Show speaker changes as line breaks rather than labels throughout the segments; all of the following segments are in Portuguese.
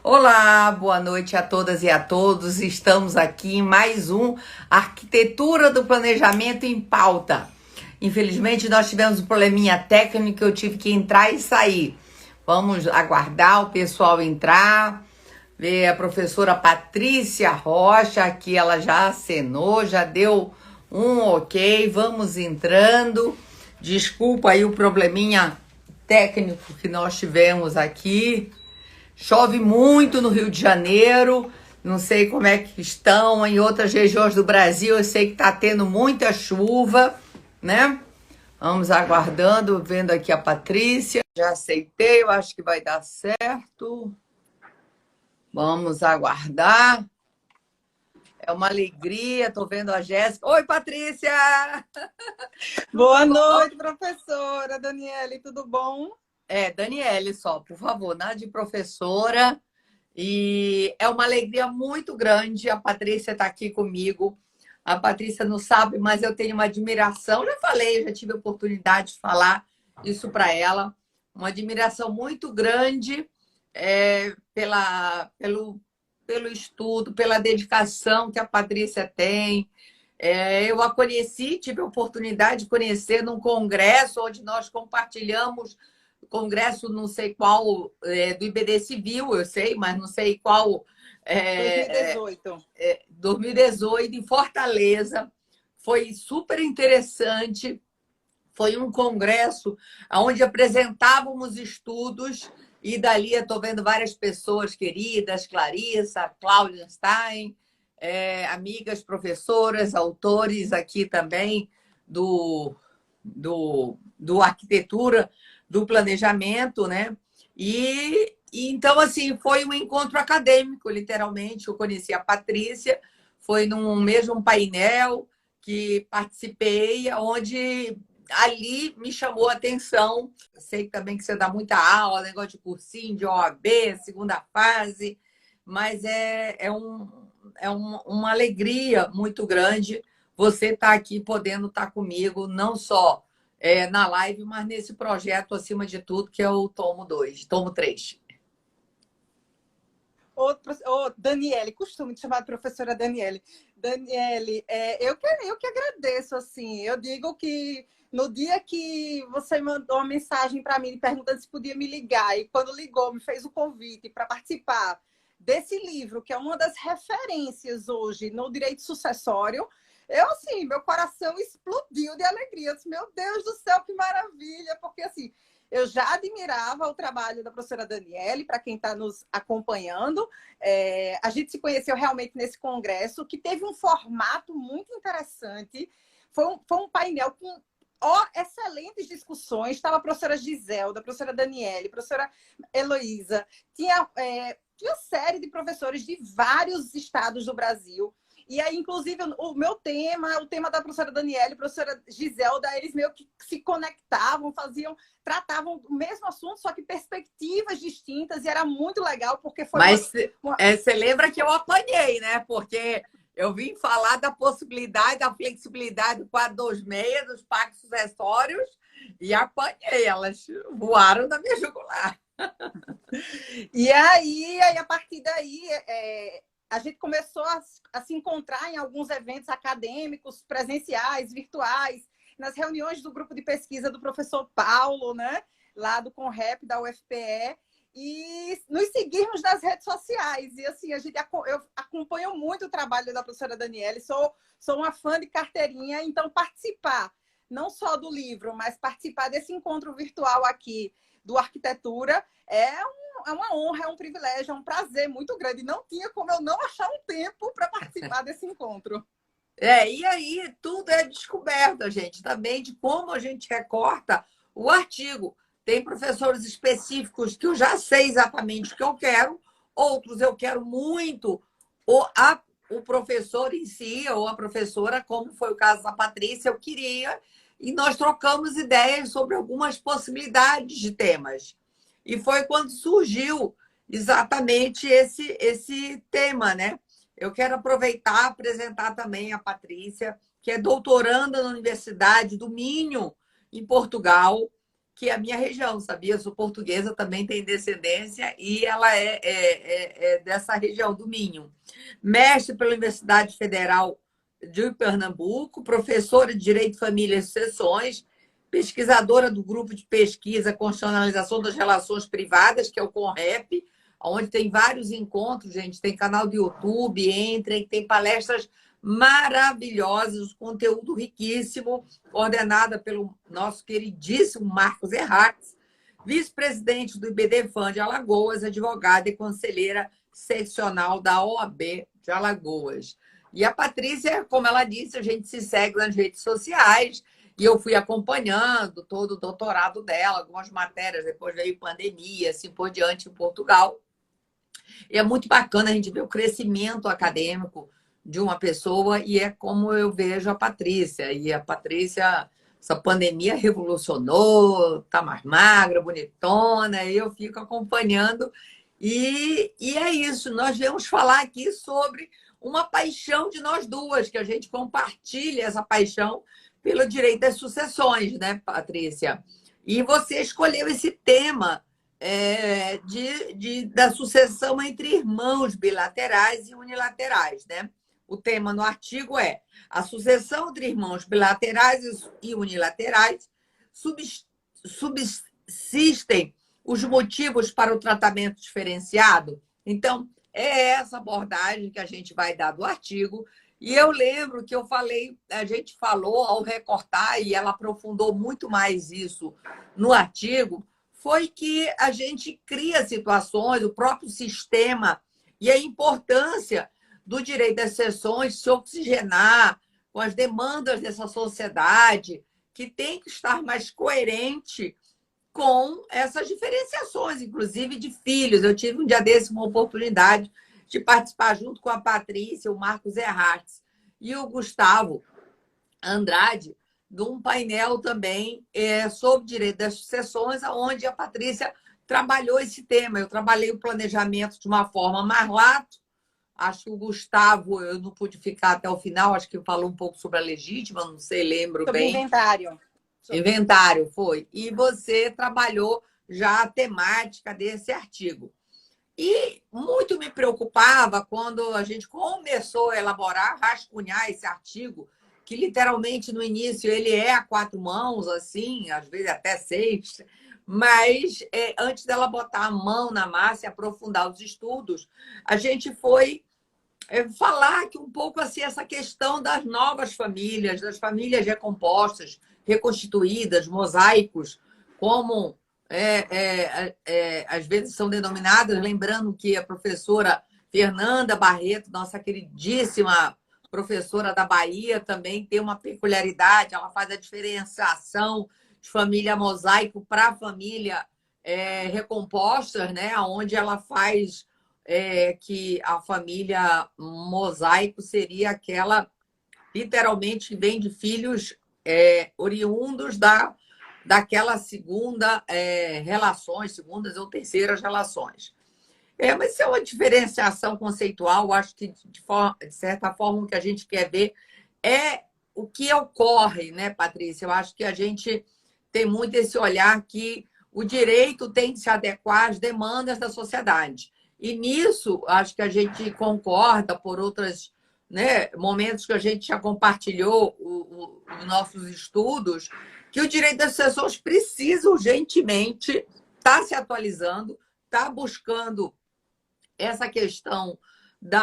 Olá, boa noite a todas e a todos. Estamos aqui em mais um Arquitetura do Planejamento em Pauta. Infelizmente, nós tivemos um probleminha técnico, eu tive que entrar e sair. Vamos aguardar o pessoal entrar, ver a professora Patrícia Rocha, aqui ela já acenou, já deu um ok, vamos entrando. Desculpa aí o probleminha técnico que nós tivemos aqui. Chove muito no Rio de Janeiro, não sei como é que estão em outras regiões do Brasil, eu sei que está tendo muita chuva, né? Vamos aguardando, vendo aqui a Patrícia. Já aceitei, eu acho que vai dar certo. Vamos aguardar. É uma alegria, estou vendo a Jéssica. Oi, Patrícia!
Boa noite, professora Daniele, tudo bom?
Daniele só, por favor, nada de professora. E é uma alegria muito grande. A Patrícia está aqui comigo. A Patrícia não sabe, mas eu tenho uma admiração. Já falei, já tive a oportunidade de falar isso para ela. Uma admiração muito grande pelo estudo, pela dedicação que a Patrícia tem. Eu a conheci, tive a oportunidade de conhecer num congresso onde nós compartilhamos congresso, não sei qual, do IBD Civil, eu sei, mas não sei qual.
2018.
2018, em Fortaleza. Foi super interessante. Foi um congresso onde apresentávamos estudos e dali eu estou vendo várias pessoas queridas, Clarissa, Cláudia Stein, amigas, professoras, autores aqui também do Arquitetura do Planejamento, né? E então, assim, foi um encontro acadêmico, literalmente. Eu conheci a Patrícia, foi num mesmo painel que participei, onde ali me chamou a atenção. Eu sei também que você dá muita aula, negócio de cursinho, de OAB, segunda fase, mas uma alegria muito grande você estar aqui podendo estar comigo, não só na live, mas nesse projeto, acima de tudo, que é o Tomo 2, Tomo 3.
Daniele, costumo te chamar de professora Daniele. Daniele, eu que agradeço, assim. Eu digo que no dia que você mandou uma mensagem para mim perguntando se podia me ligar, e quando ligou, me fez o convite para participar desse livro, que é uma das referências hoje no direito sucessório, assim, meu coração explodiu de alegria. Eu disse, meu Deus do céu, que maravilha! Porque, assim, eu já admirava o trabalho da professora Daniele, para quem está nos acompanhando. A gente se conheceu realmente nesse congresso, que teve um formato muito interessante. Foi um painel com excelentes discussões. Estava a professora Giselda, a professora Daniele, a professora Heloísa. Tinha uma série de professores de vários estados do Brasil. E aí, inclusive, o meu tema, o tema da professora Daniele, professora Giselda, eles meio que se conectavam, tratavam o mesmo assunto, só que perspectivas distintas, e era muito legal, porque foi
Mas você lembra que eu apanhei, né? Porque eu vim falar da possibilidade, da flexibilidade do 426, dos pactos sucessórios, e apanhei. Elas voaram na minha jugular.
E aí, a partir daí, a gente começou a se encontrar em alguns eventos acadêmicos, presenciais, virtuais, nas reuniões do grupo de pesquisa do professor Paulo, né? Lá do Conrep, da UFPE, e nos seguirmos nas redes sociais. E assim, eu acompanho muito o trabalho da professora Daniele, sou uma fã de carteirinha, então participar não só do livro, mas participar desse encontro virtual aqui do Arquitetura é uma honra, é um privilégio, é um prazer muito grande. Não tinha como eu não achar um tempo para participar desse encontro.
E aí tudo é descoberta, gente, também de como a gente recorta o artigo. Tem professores específicos que eu já sei exatamente o que eu quero, outros eu quero muito o professor em si, ou a professora, como foi o caso da Patrícia, eu queria, e nós trocamos ideias sobre algumas possibilidades de temas. E foi quando surgiu exatamente esse tema, né? Eu quero aproveitar e apresentar também a Patrícia, que é doutoranda na Universidade do Minho, em Portugal, que a minha região, sabia? Eu sou portuguesa, também tem descendência e ela é dessa região do Minho. Mestre pela Universidade Federal de Pernambuco, professora de Direito, Família e Sucessões, pesquisadora do grupo de pesquisa Constitucionalização das Relações Privadas, que é o CONREP, onde tem vários encontros, gente, tem canal do YouTube, entrem, tem palestras maravilhosas, conteúdo riquíssimo, coordenada pelo nosso queridíssimo Marcos Errates, vice-presidente do IBDFAN de Alagoas, advogada e conselheira seccional da OAB de Alagoas. E a Patrícia, como ela disse, a gente se segue nas redes sociais e eu fui acompanhando todo o doutorado dela, algumas matérias, depois veio pandemia, assim por diante em Portugal. E é muito bacana a gente ver o crescimento acadêmico de uma pessoa e é como eu vejo a Patrícia. E a Patrícia, essa pandemia revolucionou, tá mais magra, bonitona, e eu fico acompanhando. E é isso, nós viemos falar aqui sobre uma paixão de nós duas, que a gente compartilha essa paixão pelo direito das sucessões, né, Patrícia? E você escolheu esse tema da sucessão entre irmãos bilaterais e unilaterais, né? O tema no artigo é a sucessão entre irmãos bilaterais e unilaterais subsistem os motivos para o tratamento diferenciado? Então, é essa abordagem que a gente vai dar do artigo. E eu lembro que a gente falou ao recortar, e ela aprofundou muito mais isso no artigo, foi que a gente cria situações, o próprio sistema, e a importância do direito das sucessões se oxigenar com as demandas dessa sociedade, que tem que estar mais coerente com essas diferenciações, inclusive de filhos. Eu tive um dia desse uma oportunidade de participar junto com a Patrícia, o Marcos Errates e o Gustavo Andrade, de um painel também sobre direito das sucessões, onde a Patrícia trabalhou esse tema. Eu trabalhei o planejamento de uma forma mais lato. Acho que o Gustavo, eu não pude ficar até o final, acho que falou um pouco sobre a legítima, não sei, lembro
sobre
bem.
Inventário.
Inventário, foi. E você trabalhou já a temática desse artigo. E muito me preocupava quando a gente começou a elaborar, rascunhar esse artigo, que literalmente no início ele é a quatro mãos, assim, às vezes até seis, mas antes dela botar a mão na massa e aprofundar os estudos, a gente foi falar que um pouco assim essa questão das novas famílias, das famílias recompostas, reconstituídas, mosaicos, como às vezes são denominadas, lembrando que a professora Fernanda Barreto, nossa queridíssima professora da Bahia, também tem uma peculiaridade, ela faz a diferenciação de família mosaico para família recompostas, né? Onde ela faz que a família mosaico seria aquela, literalmente, que vem de filhos oriundos daquela segunda relações, segundas ou terceiras relações. Mas isso é uma diferenciação conceitual, acho que, de certa forma, o que a gente quer ver é o que ocorre, né, Patrícia? Eu acho que a gente tem muito esse olhar que o direito tem que se adequar às demandas da sociedade. E nisso, acho que a gente concorda por outros momentos que a gente já compartilhou os nossos estudos, que o direito das sucessões precisa urgentemente estar se atualizando, estar buscando essa questão de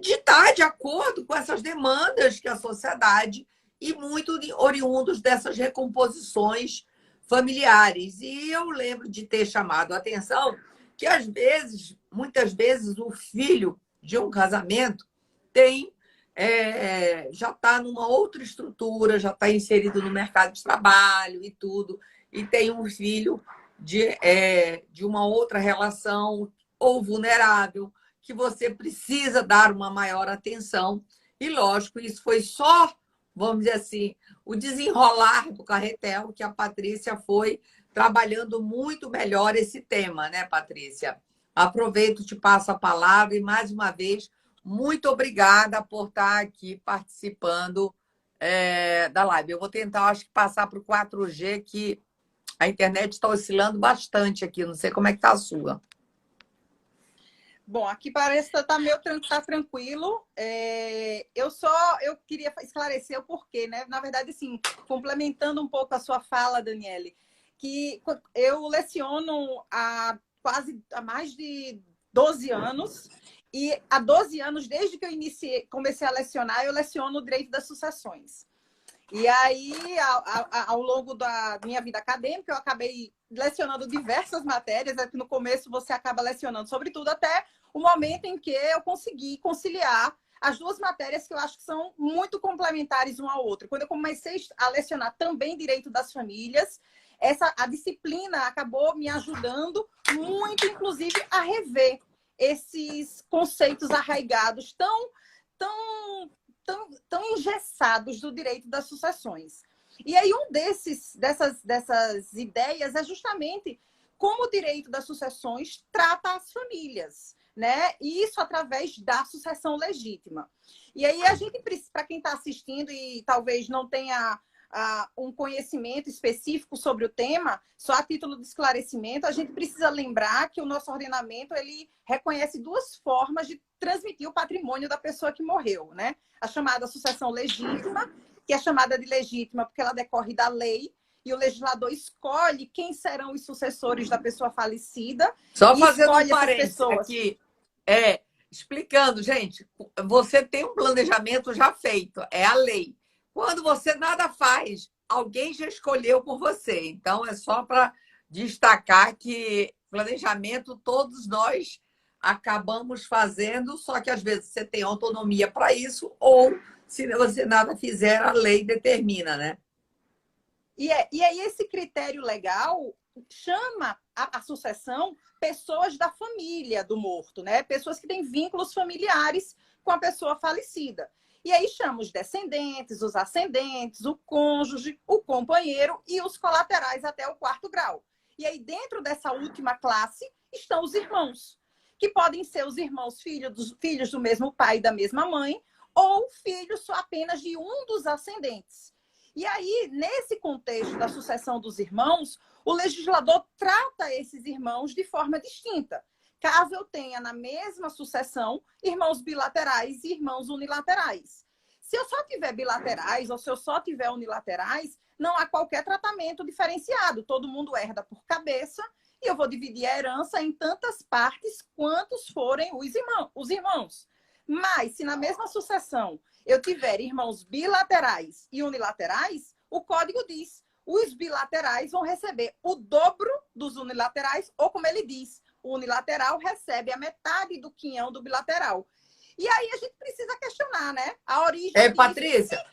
estar de acordo com essas demandas que a sociedade e muito oriundos dessas recomposições familiares. E eu lembro de ter chamado a atenção que, às vezes, muitas vezes, o filho de um casamento já está numa outra estrutura, já está inserido no mercado de trabalho e tudo, e tem um filho de uma outra relação ou vulnerável, que você precisa dar uma maior atenção. E, lógico, isso foi só, vamos dizer assim, o desenrolar do carretel, que a Patrícia foi trabalhando muito melhor esse tema, né, Patrícia? Aproveito, te passo a palavra e, mais uma vez, muito obrigada por estar aqui participando da live. Eu vou tentar, acho que, passar para o 4G, que a internet está oscilando bastante aqui. Não sei como é que está a sua.
Bom, aqui parece que tá meio tá tranquilo. Eu queria esclarecer o porquê, né? Na verdade, assim, complementando um pouco a sua fala, Daniele, que eu leciono há mais de 12 anos, e há 12 anos, desde que eu comecei a lecionar, eu leciono o direito das sucessões. E aí, ao longo da minha vida acadêmica, eu acabei lecionando diversas matérias. No começo, você acaba lecionando, sobretudo, até o momento em que eu consegui conciliar as duas matérias que eu acho que são muito complementares uma à outra. Quando eu comecei a lecionar também Direito das Famílias, a disciplina acabou me ajudando muito, inclusive, a rever esses conceitos arraigados tão engessados do direito das sucessões. E aí dessas ideias é justamente como o direito das sucessões trata as famílias, né? E isso através da sucessão legítima. E aí a gente precisa, para quem está assistindo e talvez não tenha um conhecimento específico sobre o tema, só a título de esclarecimento, a gente precisa lembrar que o nosso ordenamento ele reconhece duas formas de transmitir o patrimônio da pessoa que morreu, né? A chamada sucessão legítima, que é chamada de legítima porque ela decorre da lei, e o legislador escolhe quem serão os sucessores da pessoa falecida.
Só
E
fazendo um
escolhe essas
parênteses
pessoas.
aqui, explicando, gente, você tem um planejamento já feito, é a lei. Quando você nada faz, alguém já escolheu por você. Então, é só para destacar que planejamento todos nós acabamos fazendo, só que às vezes você tem autonomia para isso, ou se você nada fizer, a lei determina, né?
E aí esse critério legal chama a sucessão pessoas da família do morto, né? Pessoas que têm vínculos familiares com a pessoa falecida. E aí chama os descendentes, os ascendentes, o cônjuge, o companheiro e os colaterais até o quarto grau. E aí dentro dessa última classe estão os irmãos, que podem ser os irmãos filhos do mesmo pai e da mesma mãe, ou filhos só apenas de um dos ascendentes. E aí, nesse contexto da sucessão dos irmãos, o legislador trata esses irmãos de forma distinta. Caso eu tenha na mesma sucessão irmãos bilaterais e irmãos unilaterais. Se eu só tiver bilaterais ou se eu só tiver unilaterais, não há qualquer tratamento diferenciado. Todo mundo herda por cabeça e eu vou dividir a herança em tantas partes quantos forem os irmãos. Mas, se na mesma sucessão eu tiver irmãos bilaterais e unilaterais, o código diz: os bilaterais vão receber o dobro dos unilaterais, ou como ele diz, o unilateral recebe a metade do quinhão do bilateral. E aí a gente precisa questionar, né? A origem disso.
Patrícia,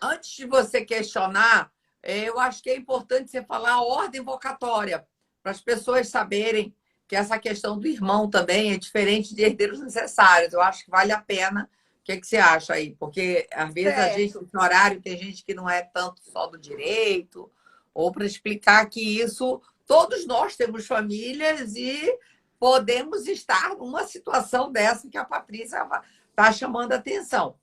antes de você questionar, eu acho que é importante você falar a ordem vocatória, para as pessoas saberem que essa questão do irmão também é diferente de herdeiros necessários. Eu acho que vale a pena. O que você acha aí? Porque, às vezes, a gente, no horário, tem gente que não é tanto só do direito, ou para explicar que isso, todos nós temos famílias e podemos estar numa situação dessa que a Patrícia está chamando a atenção.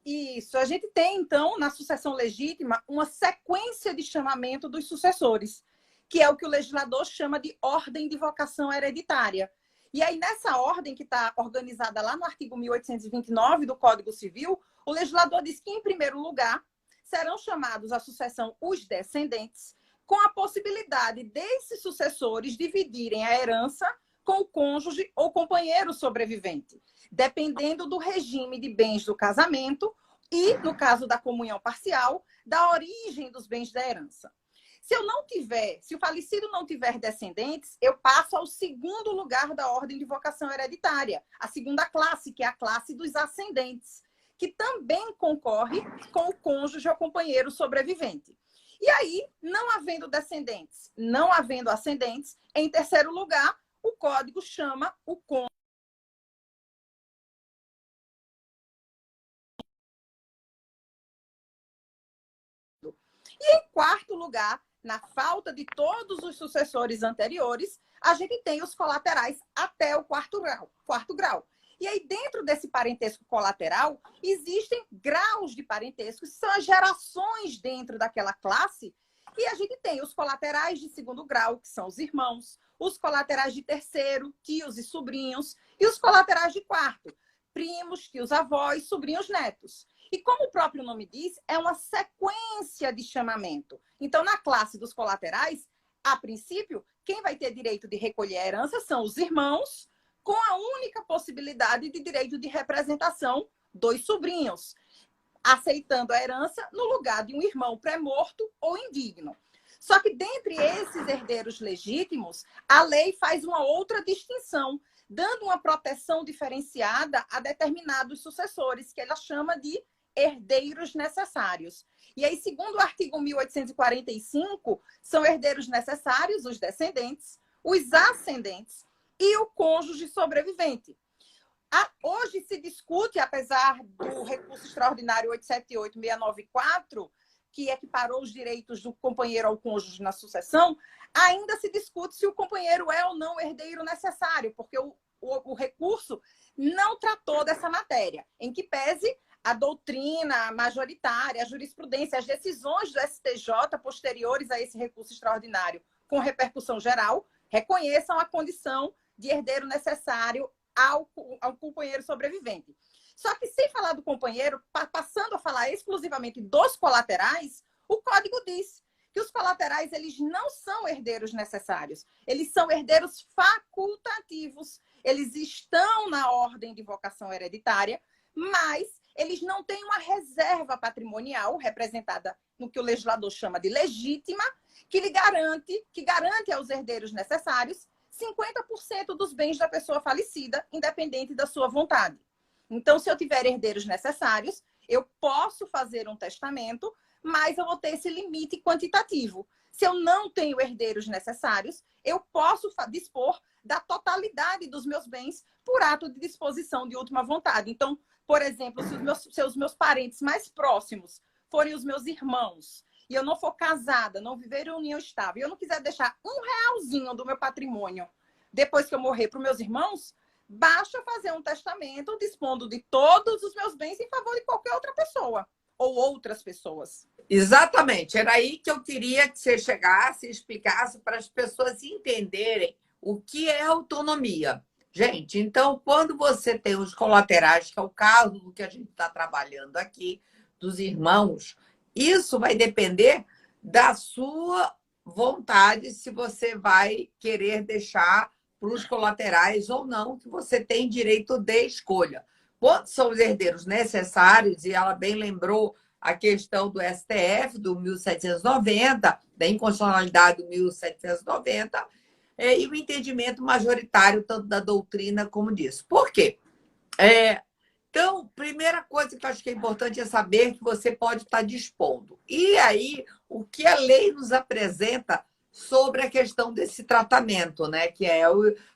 Isso. A gente tem, então, na sucessão legítima, uma sequência de chamamento dos sucessores, que é o que o legislador chama de ordem de vocação hereditária. E aí, nessa ordem que está organizada lá no artigo 1829 do Código Civil, o legislador diz que, em primeiro lugar, serão chamados à sucessão os descendentes, com a possibilidade desses sucessores dividirem a herança com o cônjuge ou companheiro sobrevivente, dependendo do regime de bens do casamento e, no caso da comunhão parcial, da origem dos bens da herança. Se o falecido não tiver descendentes, eu passo ao segundo lugar da ordem de vocação hereditária, a segunda classe, que é a classe dos ascendentes, que também concorre com o cônjuge ou companheiro sobrevivente. E aí, não havendo descendentes, não havendo ascendentes, em terceiro lugar, o código chama o cônjuge. E em quarto lugar, na falta de todos os sucessores anteriores, a gente tem os colaterais até o quarto grau. E aí, dentro desse parentesco colateral, existem graus de parentesco, que são as gerações dentro daquela classe. E a gente tem os colaterais de segundo grau, que são os irmãos, os colaterais de terceiro, tios e sobrinhos, e os colaterais de quarto, primos, tios, avós, sobrinhos, netos. E como o próprio nome diz, é uma sequência de chamamento. Então, na classe dos colaterais, a princípio, quem vai ter direito de recolher a herança são os irmãos, com a única possibilidade de direito de representação dos sobrinhos, aceitando a herança no lugar de um irmão pré-morto ou indigno. Só que dentre esses herdeiros legítimos, a lei faz uma outra distinção, dando uma proteção diferenciada a determinados sucessores, que ela chama de herdeiros necessários. E aí, segundo o artigo 1845, são herdeiros necessários os descendentes, os ascendentes e o cônjuge sobrevivente. Hoje se discute, apesar do recurso extraordinário 878-694, que equiparou os direitos do companheiro ao cônjuge na sucessão, ainda se discute se o companheiro é ou não herdeiro necessário, porque o recurso não tratou dessa matéria, em que pese a doutrina majoritária, a jurisprudência, as decisões do STJ posteriores a esse recurso extraordinário com repercussão geral, reconheçam a condição de herdeiro necessário ao companheiro sobrevivente. Só que, sem falar do companheiro, passando a falar exclusivamente dos colaterais, o Código diz que os colaterais eles não são herdeiros necessários, eles são herdeiros facultativos. Eles estão na ordem de vocação hereditária, mas eles não têm uma reserva patrimonial, representada no que o legislador chama de legítima, que garante aos herdeiros necessários 50% dos bens da pessoa falecida, independente da sua vontade. Então, se eu tiver herdeiros necessários, eu posso fazer um testamento, mas eu vou ter esse limite quantitativo. Se eu não tenho herdeiros necessários, eu posso dispor da totalidade dos meus bens por ato de disposição de última vontade. Então, por exemplo, se os meus parentes mais próximos forem os meus irmãos, e eu não for casada, não viver em união estável, e eu não quiser deixar um realzinho do meu patrimônio depois que eu morrer para os meus irmãos, basta fazer um testamento dispondo de todos os meus bens em favor de qualquer outra pessoa ou outras pessoas.
Exatamente. Era aí que eu queria que você chegasse e explicasse para as pessoas entenderem o que é autonomia. Gente, então, quando você tem os colaterais, que é o caso do que a gente está trabalhando aqui, dos irmãos, isso vai depender da sua vontade, se você vai querer deixar para os colaterais ou não, que você tem direito de escolha. Quantos são os herdeiros necessários? E ela bem lembrou a questão do STF, do 1790, da inconstitucionalidade do 1790, e o entendimento majoritário, tanto da doutrina como disso. Por quê? Então, primeira coisa que eu acho que é importante é saber que você pode estar dispondo. E aí, o que a lei nos apresenta sobre a questão desse tratamento, né? Que é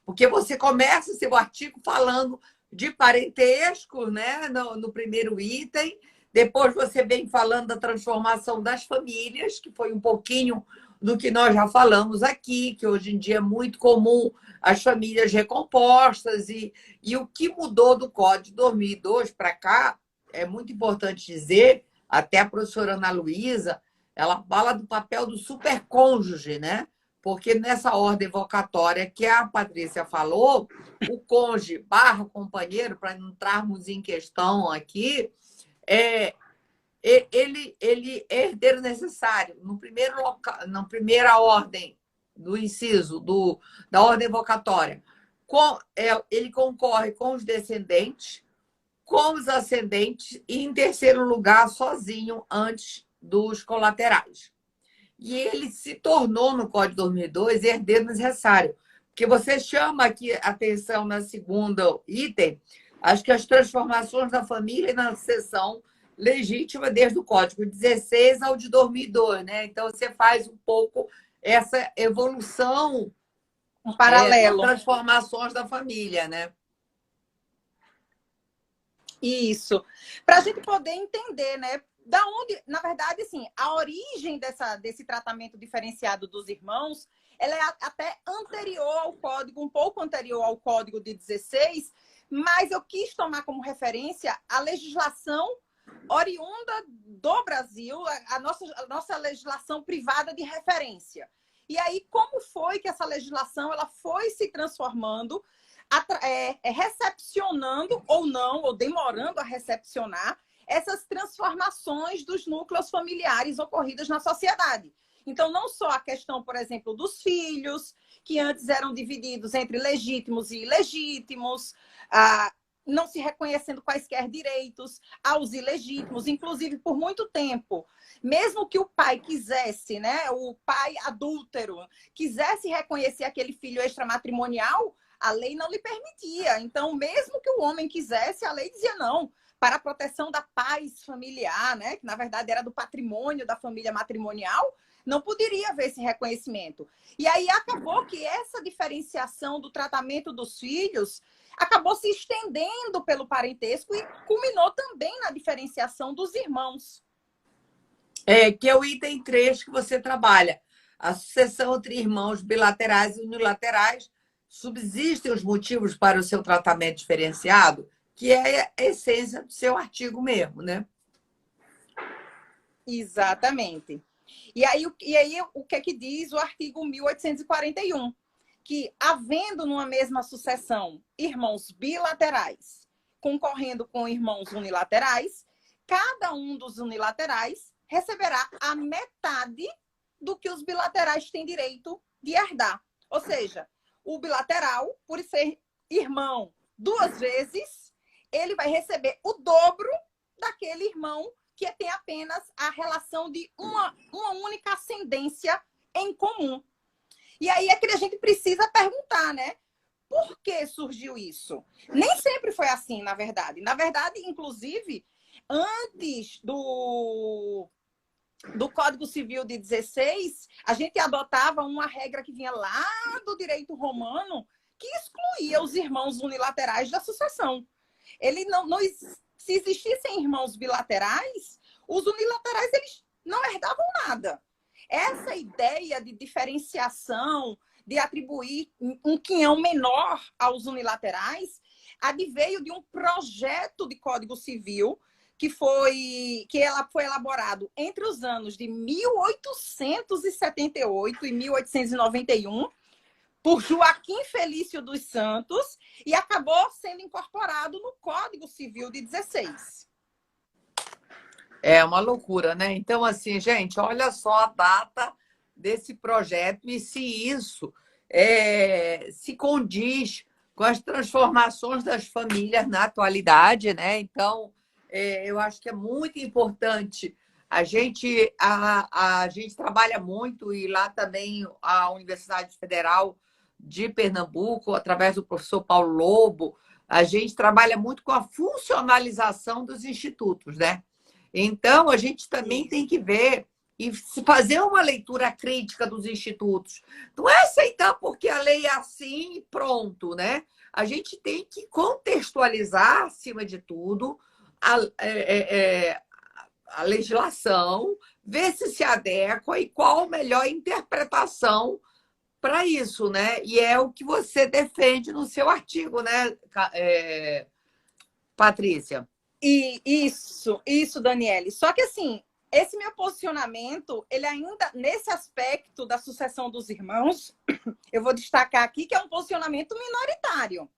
porque você começa seu artigo falando de parentesco, né? No primeiro item. Depois você vem falando da transformação das famílias, que foi um pouquinho do que nós já falamos aqui, que hoje em dia é muito comum as famílias recompostas, e o que mudou do Código de 2002 para cá, é muito importante dizer, até a professora Ana Luísa, ela fala do papel do supercônjuge, né? Porque nessa ordem vocatória que a Patrícia falou, o cônjuge barra companheiro, para não entrarmos em questão aqui, ele é herdeiro necessário. Na primeira ordem do inciso da ordem vocatória, ele concorre com os descendentes, com os ascendentes e, em terceiro lugar, sozinho, antes dos colaterais. E ele se tornou, no Código de 2002, herdeiro necessário. Porque você chama aqui atenção na segunda item, acho que as transformações da família e na sucessão legítima desde o Código 16 ao de 2002, né? Então, você faz um pouco essa evolução,
um paralelo,
transformações da família, né?
Isso. Para a gente poder entender, né? Da onde, na verdade, assim, a origem desse tratamento diferenciado dos irmãos, ela é até anterior ao código, um pouco anterior ao Código de 16, mas eu quis tomar como referência a legislação oriunda do Brasil, a nossa legislação privada de referência. E aí, como foi que essa legislação ela foi se transformando, recepcionando ou não, ou demorando a recepcionar, essas transformações dos núcleos familiares ocorridas na sociedade. Então, não só a questão, por exemplo, dos filhos, que antes eram divididos entre legítimos e ilegítimos, não se reconhecendo quaisquer direitos aos ilegítimos, inclusive por muito tempo. Mesmo que o pai quisesse, né, o pai adúltero, quisesse reconhecer aquele filho extramatrimonial, a lei não lhe permitia. Então, mesmo que o homem quisesse, a lei dizia não, para a proteção da paz familiar, né, que na verdade era do patrimônio da família matrimonial, não poderia haver esse reconhecimento. E aí acabou que essa diferenciação do tratamento dos filhos acabou se estendendo pelo parentesco e culminou também na diferenciação dos irmãos.
Que é o item 3 que você trabalha. A sucessão entre irmãos bilaterais e unilaterais. Subsistem os motivos para o seu tratamento diferenciado, que é a essência do seu artigo mesmo, né?
Exatamente. E aí o que é que diz o artigo 1841? Que, havendo numa mesma sucessão irmãos bilaterais concorrendo com irmãos unilaterais, cada um dos unilaterais receberá a metade do que os bilaterais têm direito de herdar. Ou seja, o bilateral, por ser irmão 2 vezes, ele vai receber o dobro daquele irmão que tem apenas a relação de uma única ascendência em comum. E aí é que a gente precisa perguntar, né? Por que surgiu isso? Nem sempre foi assim, na verdade. Na verdade, inclusive, antes do Código Civil de 16, a gente adotava uma regra que vinha lá do direito romano, que excluía os irmãos unilaterais da sucessão. Ele se existissem irmãos bilaterais, os unilaterais eles não herdavam nada. Essa ideia de diferenciação, de atribuir um quinhão menor aos unilaterais, adveio de um projeto de Código Civil ela foi elaborado entre os anos de 1878 e 1891 por Joaquim Felício dos Santos e acabou sendo incorporado no Código Civil de 16.
É uma loucura, né? Então, assim, gente, olha só a data desse projeto e se isso se condiz com as transformações das famílias na atualidade, né? Então, eu acho que é muito importante. A gente trabalha muito, e lá também a Universidade Federal de Pernambuco, através do professor Paulo Lobo, a gente trabalha muito com a funcionalização dos institutos, né? Então, a gente também tem que ver e fazer uma leitura crítica dos institutos. Não é aceitar porque a lei é assim e pronto, né? A gente tem que contextualizar, acima de tudo, a legislação, ver se adequa e qual a melhor interpretação para isso, né? E é o que você defende no seu artigo, né, Patrícia?
E isso, Daniele. Só que assim, esse meu posicionamento, ele ainda, nesse aspecto da sucessão dos irmãos, eu vou destacar aqui que é um posicionamento minoritário.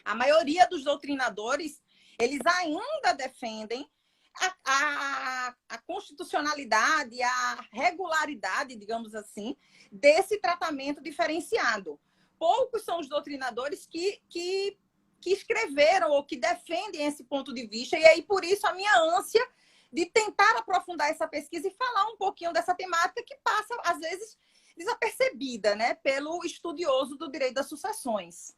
A maioria dos doutrinadores, eles ainda defendem a constitucionalidade, a regularidade, digamos assim, desse tratamento diferenciado. Poucos são os doutrinadores que escreveram ou que defendem esse ponto de vista, e aí por isso a minha ânsia de tentar aprofundar essa pesquisa e falar um pouquinho dessa temática que passa, às vezes, desapercebida, né, pelo estudioso do direito das sucessões.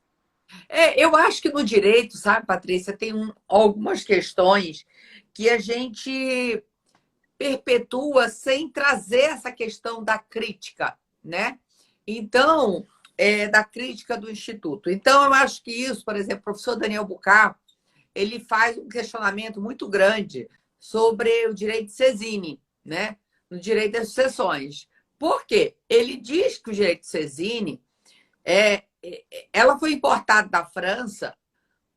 Eu acho que no direito, sabe, Patrícia, tem algumas questões que a gente perpetua sem trazer essa questão da crítica, né? Então, da crítica do Instituto. Então, eu acho que isso, por exemplo, o professor Daniel Bucar, ele faz um questionamento muito grande sobre o direito de Sezini, né? No direito das sucessões. Por quê? Ele diz que o direito de Sezini ela foi importada da França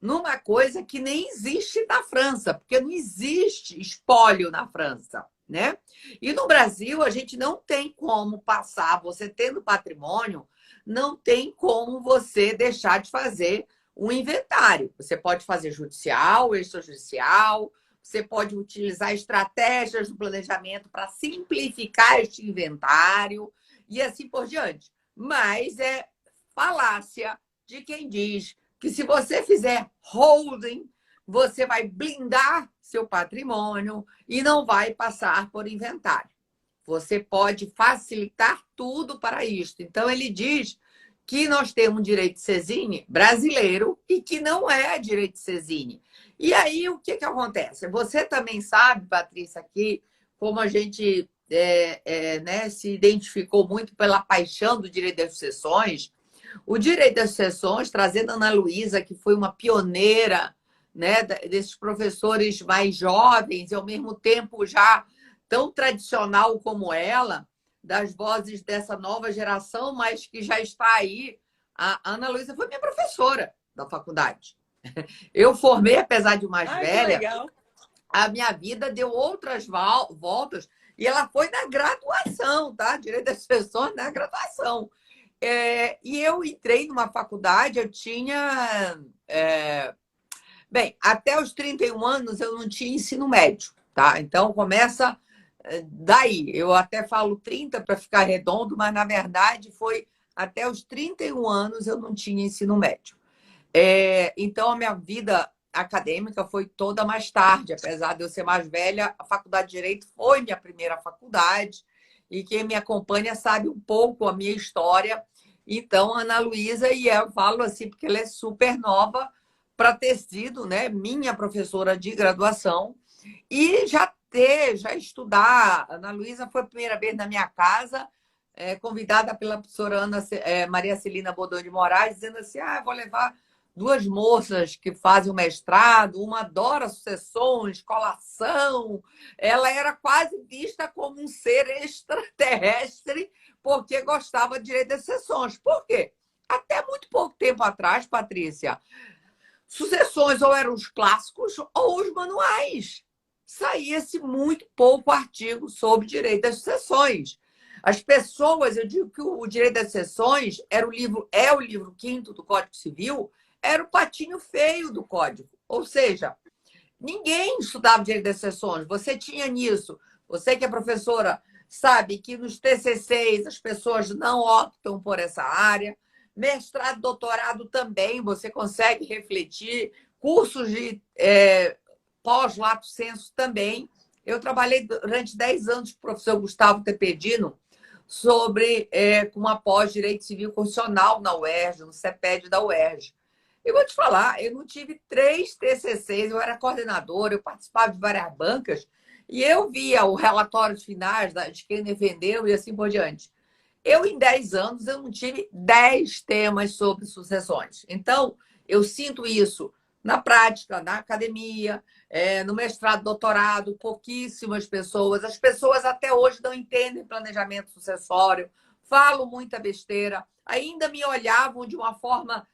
numa coisa que nem existe na França, porque não existe espólio na França, né? E no Brasil, a gente não tem como passar, você tendo patrimônio, não tem como você deixar de fazer um inventário. Você pode fazer judicial, extrajudicial, você pode utilizar estratégias do planejamento para simplificar este inventário e assim por diante. Mas é falácia de quem diz que se você fizer holding, você vai blindar seu patrimônio e não vai passar por inventário. Você pode facilitar tudo para isto. Então, ele diz que nós temos direito de sesine brasileiro e que não é direito de sesine. E aí, o que acontece? Você também sabe, Patrícia, aqui, como a gente né, se identificou muito pela paixão do direito das sucessões, o direito das sucessões, trazendo a Ana Luísa, que foi uma pioneira, né, desses professores mais jovens e, ao mesmo tempo, já tão tradicional como ela, das vozes dessa nova geração, mas que já está aí. A Ana Luísa foi minha professora da faculdade. Eu formei, apesar de mais velha, a minha vida deu outras voltas e ela foi na graduação, tá? Direito das sucessões na graduação. E eu entrei numa faculdade, eu tinha... Bem, até os 31 anos eu não tinha ensino médio, tá? Então, começa daí. Eu até falo 30 para ficar redondo, mas, na verdade, foi até os 31 anos eu não tinha ensino médio. Então, a minha vida acadêmica foi toda mais tarde. Apesar de eu ser mais velha, a Faculdade de Direito foi minha primeira faculdade. E quem me acompanha sabe um pouco a minha história. Então, Ana Luísa, e eu falo assim, porque ela é super nova para ter sido, né, minha professora de graduação. E já estudar. Ana Luísa foi a primeira vez na minha casa, convidada pela professora Maria Celina Bodão de Moraes, dizendo assim, vou levar duas moças que fazem o mestrado, uma adora sucessões, colação. Ela era quase vista como um ser extraterrestre porque gostava de direito das sucessões. Por quê? Até muito pouco tempo atrás, Patrícia, sucessões ou eram os clássicos ou os manuais. Saía-se muito pouco artigo sobre direito das sucessões. As pessoas, eu digo que o direito das sucessões é o livro quinto do Código Civil, era o patinho feio do Código. Ou seja, ninguém estudava direito das sucessões. Você tinha nisso. Você que é professora sabe que nos TCCs as pessoas não optam por essa área. Mestrado, doutorado também, você consegue refletir. Cursos de pós-lato sensu também. Eu trabalhei durante 10 anos com o professor Gustavo Tepedino com uma pós-direito civil constitucional na UERJ, no CEPED da UERJ. Eu vou te falar, eu não tive 3 TCCs, eu era coordenadora, eu participava de várias bancas e eu via os relatórios finais de quem defendeu e assim por diante. Em 10 anos, eu não tive 10 temas sobre sucessões. Então, eu sinto isso na prática, na academia, no mestrado, doutorado, pouquíssimas pessoas. As pessoas até hoje não entendem planejamento sucessório, falam muita besteira, ainda me olhavam de uma forma,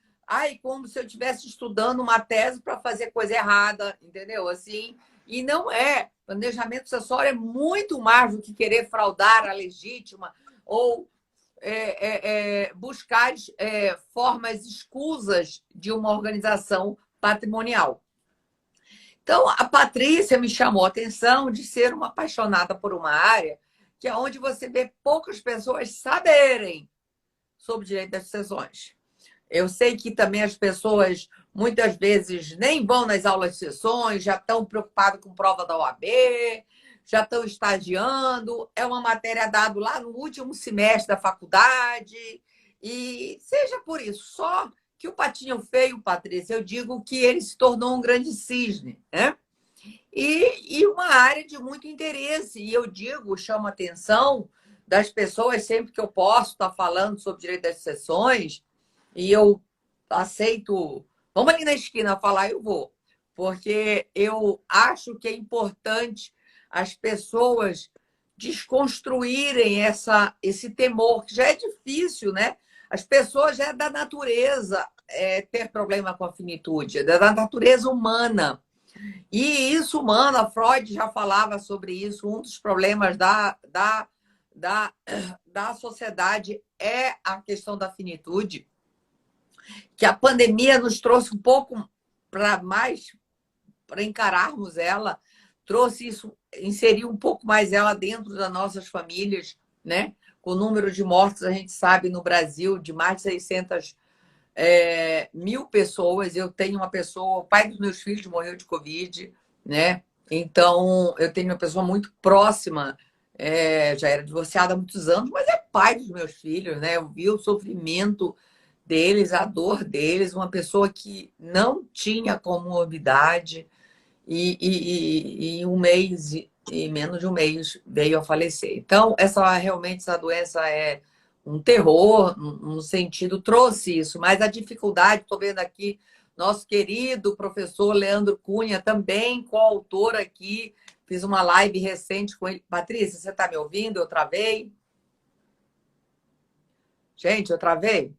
como se eu estivesse estudando uma tese para fazer coisa errada, entendeu? Assim, e não é. Planejamento sucessório é muito mais do que querer fraudar a legítima ou buscar formas escusas de uma organização patrimonial. Então, a Patrícia me chamou a atenção de ser uma apaixonada por uma área que é onde você vê poucas pessoas saberem sobre direito das sucessões. Eu sei que também as pessoas, muitas vezes, nem vão nas aulas de sucessões, já estão preocupadas com prova da OAB, já estão estagiando, é uma matéria dada lá no último semestre da faculdade, e seja por isso, só que o patinho feio, Patrícia, eu digo que ele se tornou um grande cisne, né? E uma área de muito interesse, e eu digo, chamo a atenção das pessoas sempre que eu posso estar falando sobre direito das sucessões, e eu aceito, vamos ali na esquina falar, eu vou, porque eu acho que é importante as pessoas desconstruírem esse temor, que já é difícil, né? As pessoas já é da natureza ter problema com a finitude, é da natureza humana. E isso humana, Freud já falava sobre isso, um dos problemas da, da sociedade é a questão da finitude, que a pandemia nos trouxe um pouco para encararmos ela, trouxe isso, inseriu um pouco mais ela dentro das nossas famílias, né? Com o número de mortos, a gente sabe, no Brasil, de mais de 600 mil pessoas. Eu tenho uma pessoa, o pai dos meus filhos morreu de Covid, né? Então, eu tenho uma pessoa muito próxima, já era divorciada há muitos anos, mas é pai dos meus filhos, né? Eu vi o sofrimento deles, a dor deles, uma pessoa que não tinha comorbidade e em um mês, e menos de um mês, veio a falecer. Então, realmente essa doença é um terror, no sentido, trouxe isso, mas a dificuldade, estou vendo aqui, nosso querido professor Leandro Cunha, também coautor aqui, fiz uma live recente com ele. Patrícia, você está me ouvindo? Eu travei? Gente, eu travei?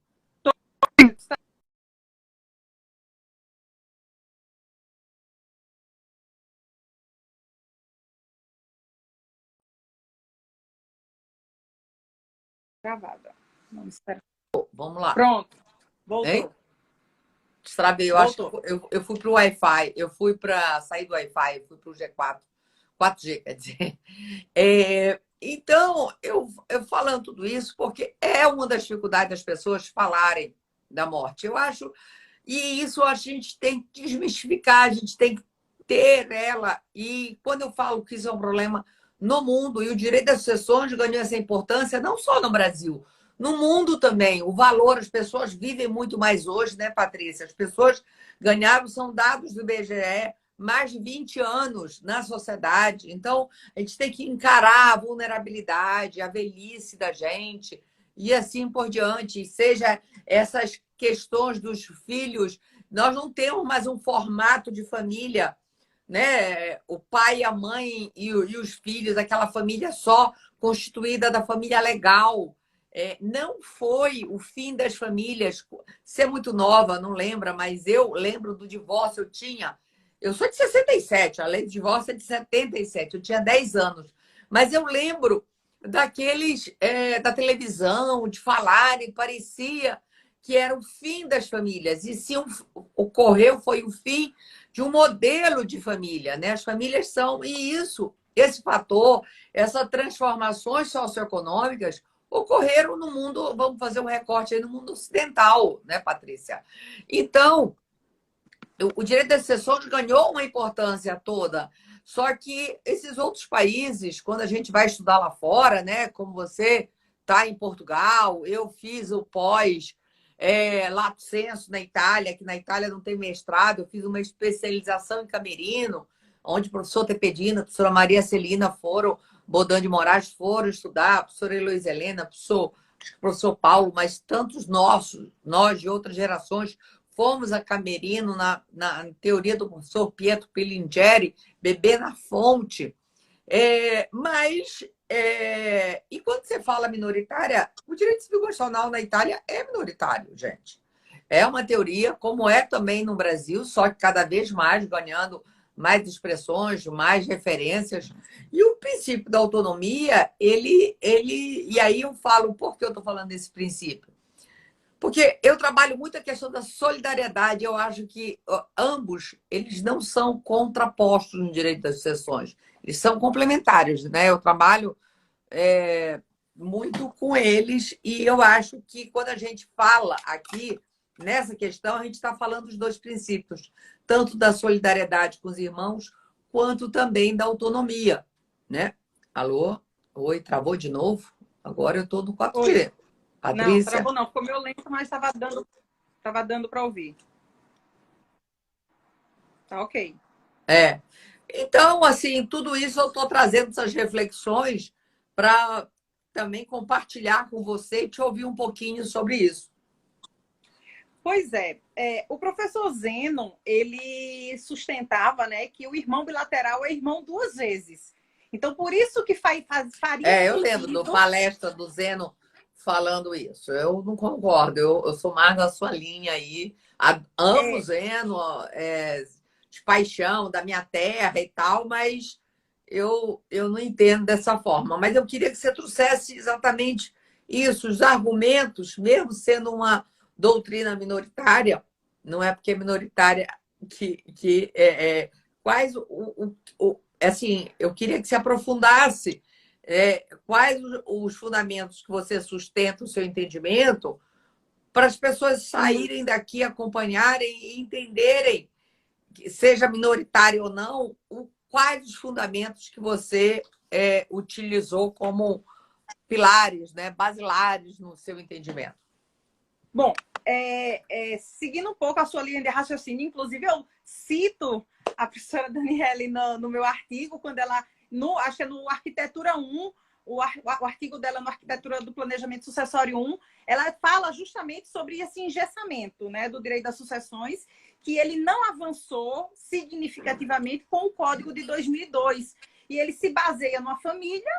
Gravada. Vamos esperar.
Vamos lá.
Pronto. Voltou.
Hein? Destravei. Eu acho que eu fui para o Wi-Fi, eu fui para sair do Wi-Fi, eu fui para o G4, 4G, quer dizer. Então, eu falando tudo isso, porque é uma das dificuldades das pessoas falarem da morte. Eu acho, e isso a gente tem que desmistificar, a gente tem que ter ela. E quando eu falo que isso é um problema no mundo, e o direito das sucessões ganhou essa importância não só no Brasil, no mundo também. O valor, as pessoas vivem muito mais hoje, né, Patrícia? As pessoas ganharam, são dados do IBGE, mais de 20 anos na sociedade. Então, a gente tem que encarar a vulnerabilidade, a velhice da gente e assim por diante. Seja essas questões dos filhos, nós não temos mais um formato de família, né? O pai, a mãe e os filhos, aquela família só constituída da família legal. Não foi o fim das famílias. Você é muito nova, não lembra, mas eu lembro do divórcio. Eu sou de 67, a lei de divórcio é de 77, eu tinha 10 anos. Mas eu lembro da televisão, de falarem, parecia que era o fim das famílias. E se ocorreu, foi o fim de um modelo de família, né? As famílias são... E esse fator, essas transformações socioeconômicas ocorreram no mundo, vamos fazer um recorte aí, no mundo ocidental, né, Patrícia? Então, o direito das sucessões ganhou uma importância toda. Só que esses outros países, quando a gente vai estudar lá fora, né, como você está em Portugal, eu fiz o pós Lato Sensu na Itália, que na Itália não tem mestrado, eu fiz uma especialização em Camerino, onde o professor Tepedina, a professora Maria Celina Bodan de Moraes foram estudar, a professora Heloísa Helena, o professor Paulo, mas tantos nós de outras gerações, fomos a Camerino na teoria do professor Pietro Pilingeri, Beber na Fonte. E quando você fala minoritária, o direito civil constitucional na Itália é minoritário, gente. É uma teoria, como é também no Brasil, só que cada vez mais ganhando mais expressões, mais referências. E o princípio da autonomia, e aí eu falo, por que eu estou falando desse princípio? Porque eu trabalho muito a questão da solidariedade. Eu acho que ambos, eles não são contrapostos no direito das sucessões. Eles são complementares, né? Eu trabalho muito com eles e eu acho que quando a gente fala aqui nessa questão, a gente está falando dos dois princípios, tanto da solidariedade com os irmãos, quanto também da autonomia, né? Alô? Oi, travou de novo? Agora eu estou no 4G. Patrícia?
Não, travou não. Ficou meio lento, mas estava dando para ouvir. Tá ok.
Então, assim, tudo isso eu estou trazendo essas reflexões para também compartilhar com você e te ouvir um pouquinho sobre isso.
Pois o professor Zeno, ele sustentava, né, que o irmão bilateral é irmão duas vezes. Então, por isso que faria
eu lembro da palestra do Zeno falando isso. Eu não concordo. Eu sou mais da sua linha aí. Amo
É,
Zeno, de paixão da minha terra e tal, mas eu não entendo dessa forma. Mas eu queria que você trouxesse exatamente isso, os argumentos, mesmo sendo uma doutrina minoritária, não é porque é minoritária quais assim, eu queria que se aprofundasse quais os fundamentos que você sustenta o seu entendimento para as pessoas
uhum.
saírem daqui, acompanharem e entenderem, seja minoritário ou não, quais os fundamentos que você utilizou como pilares, né, basilares no seu entendimento.
Bom, seguindo um pouco a sua linha de raciocínio, inclusive eu cito a professora Daniele no meu artigo, quando ela, acho que é no Arquitetura 1, o artigo dela no Arquitetura do Planejamento Sucessório 1, ela fala justamente sobre esse engessamento, né, do direito das sucessões, que ele não avançou significativamente com o Código de 2002. E ele se baseia numa família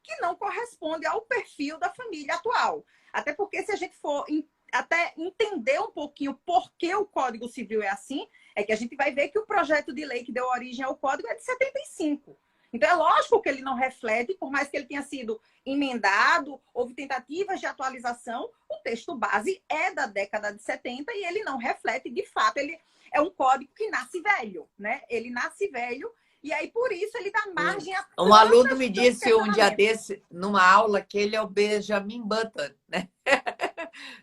que não corresponde ao perfil da família atual. Até porque, se a gente for até entender um pouquinho por que o Código Civil é assim, é que a gente vai ver que o projeto de lei que deu origem ao Código é de 75. Então, é lógico que ele não reflete, por mais que ele tenha sido emendado, houve tentativas de atualização, o texto base é da década de 70 e ele não reflete, de fato, ele é um código que nasce velho, né? Ele nasce velho e aí, por isso, ele dá margem a
Um aluno me
tantos
disse um dia
questionamentos.
desse, numa aula, que ele é o Benjamin Button, né?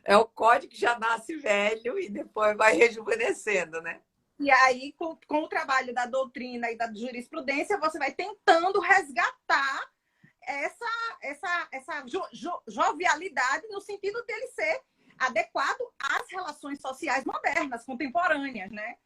É o código que já nasce velho e depois vai rejuvenescendo, né?
E aí, com o trabalho da doutrina e da jurisprudência, você vai tentando resgatar essa jovialidade no sentido dele ser adequado às relações sociais modernas, contemporâneas, né?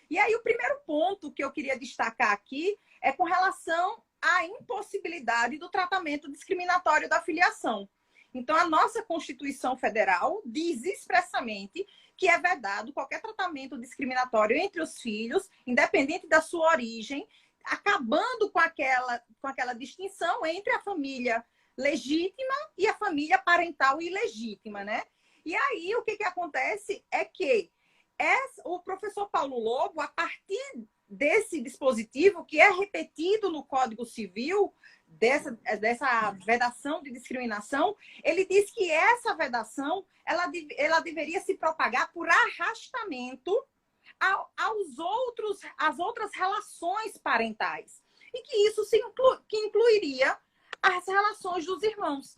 E aí, o primeiro ponto que eu queria destacar aqui é com relação à impossibilidade do tratamento discriminatório da filiação. Então, a nossa Constituição Federal diz expressamente que é vedado qualquer tratamento discriminatório entre os filhos, independente da sua origem, acabando com aquela distinção entre a família legítima e a família parental ilegítima, né? E aí, o que acontece é que o professor Paulo Lobo, a partir desse dispositivo, que é repetido no Código Civil, dessa vedação de discriminação, ele diz que essa vedação ela deveria se propagar por arrastamento às outras relações parentais. E que isso que incluiria as relações dos irmãos.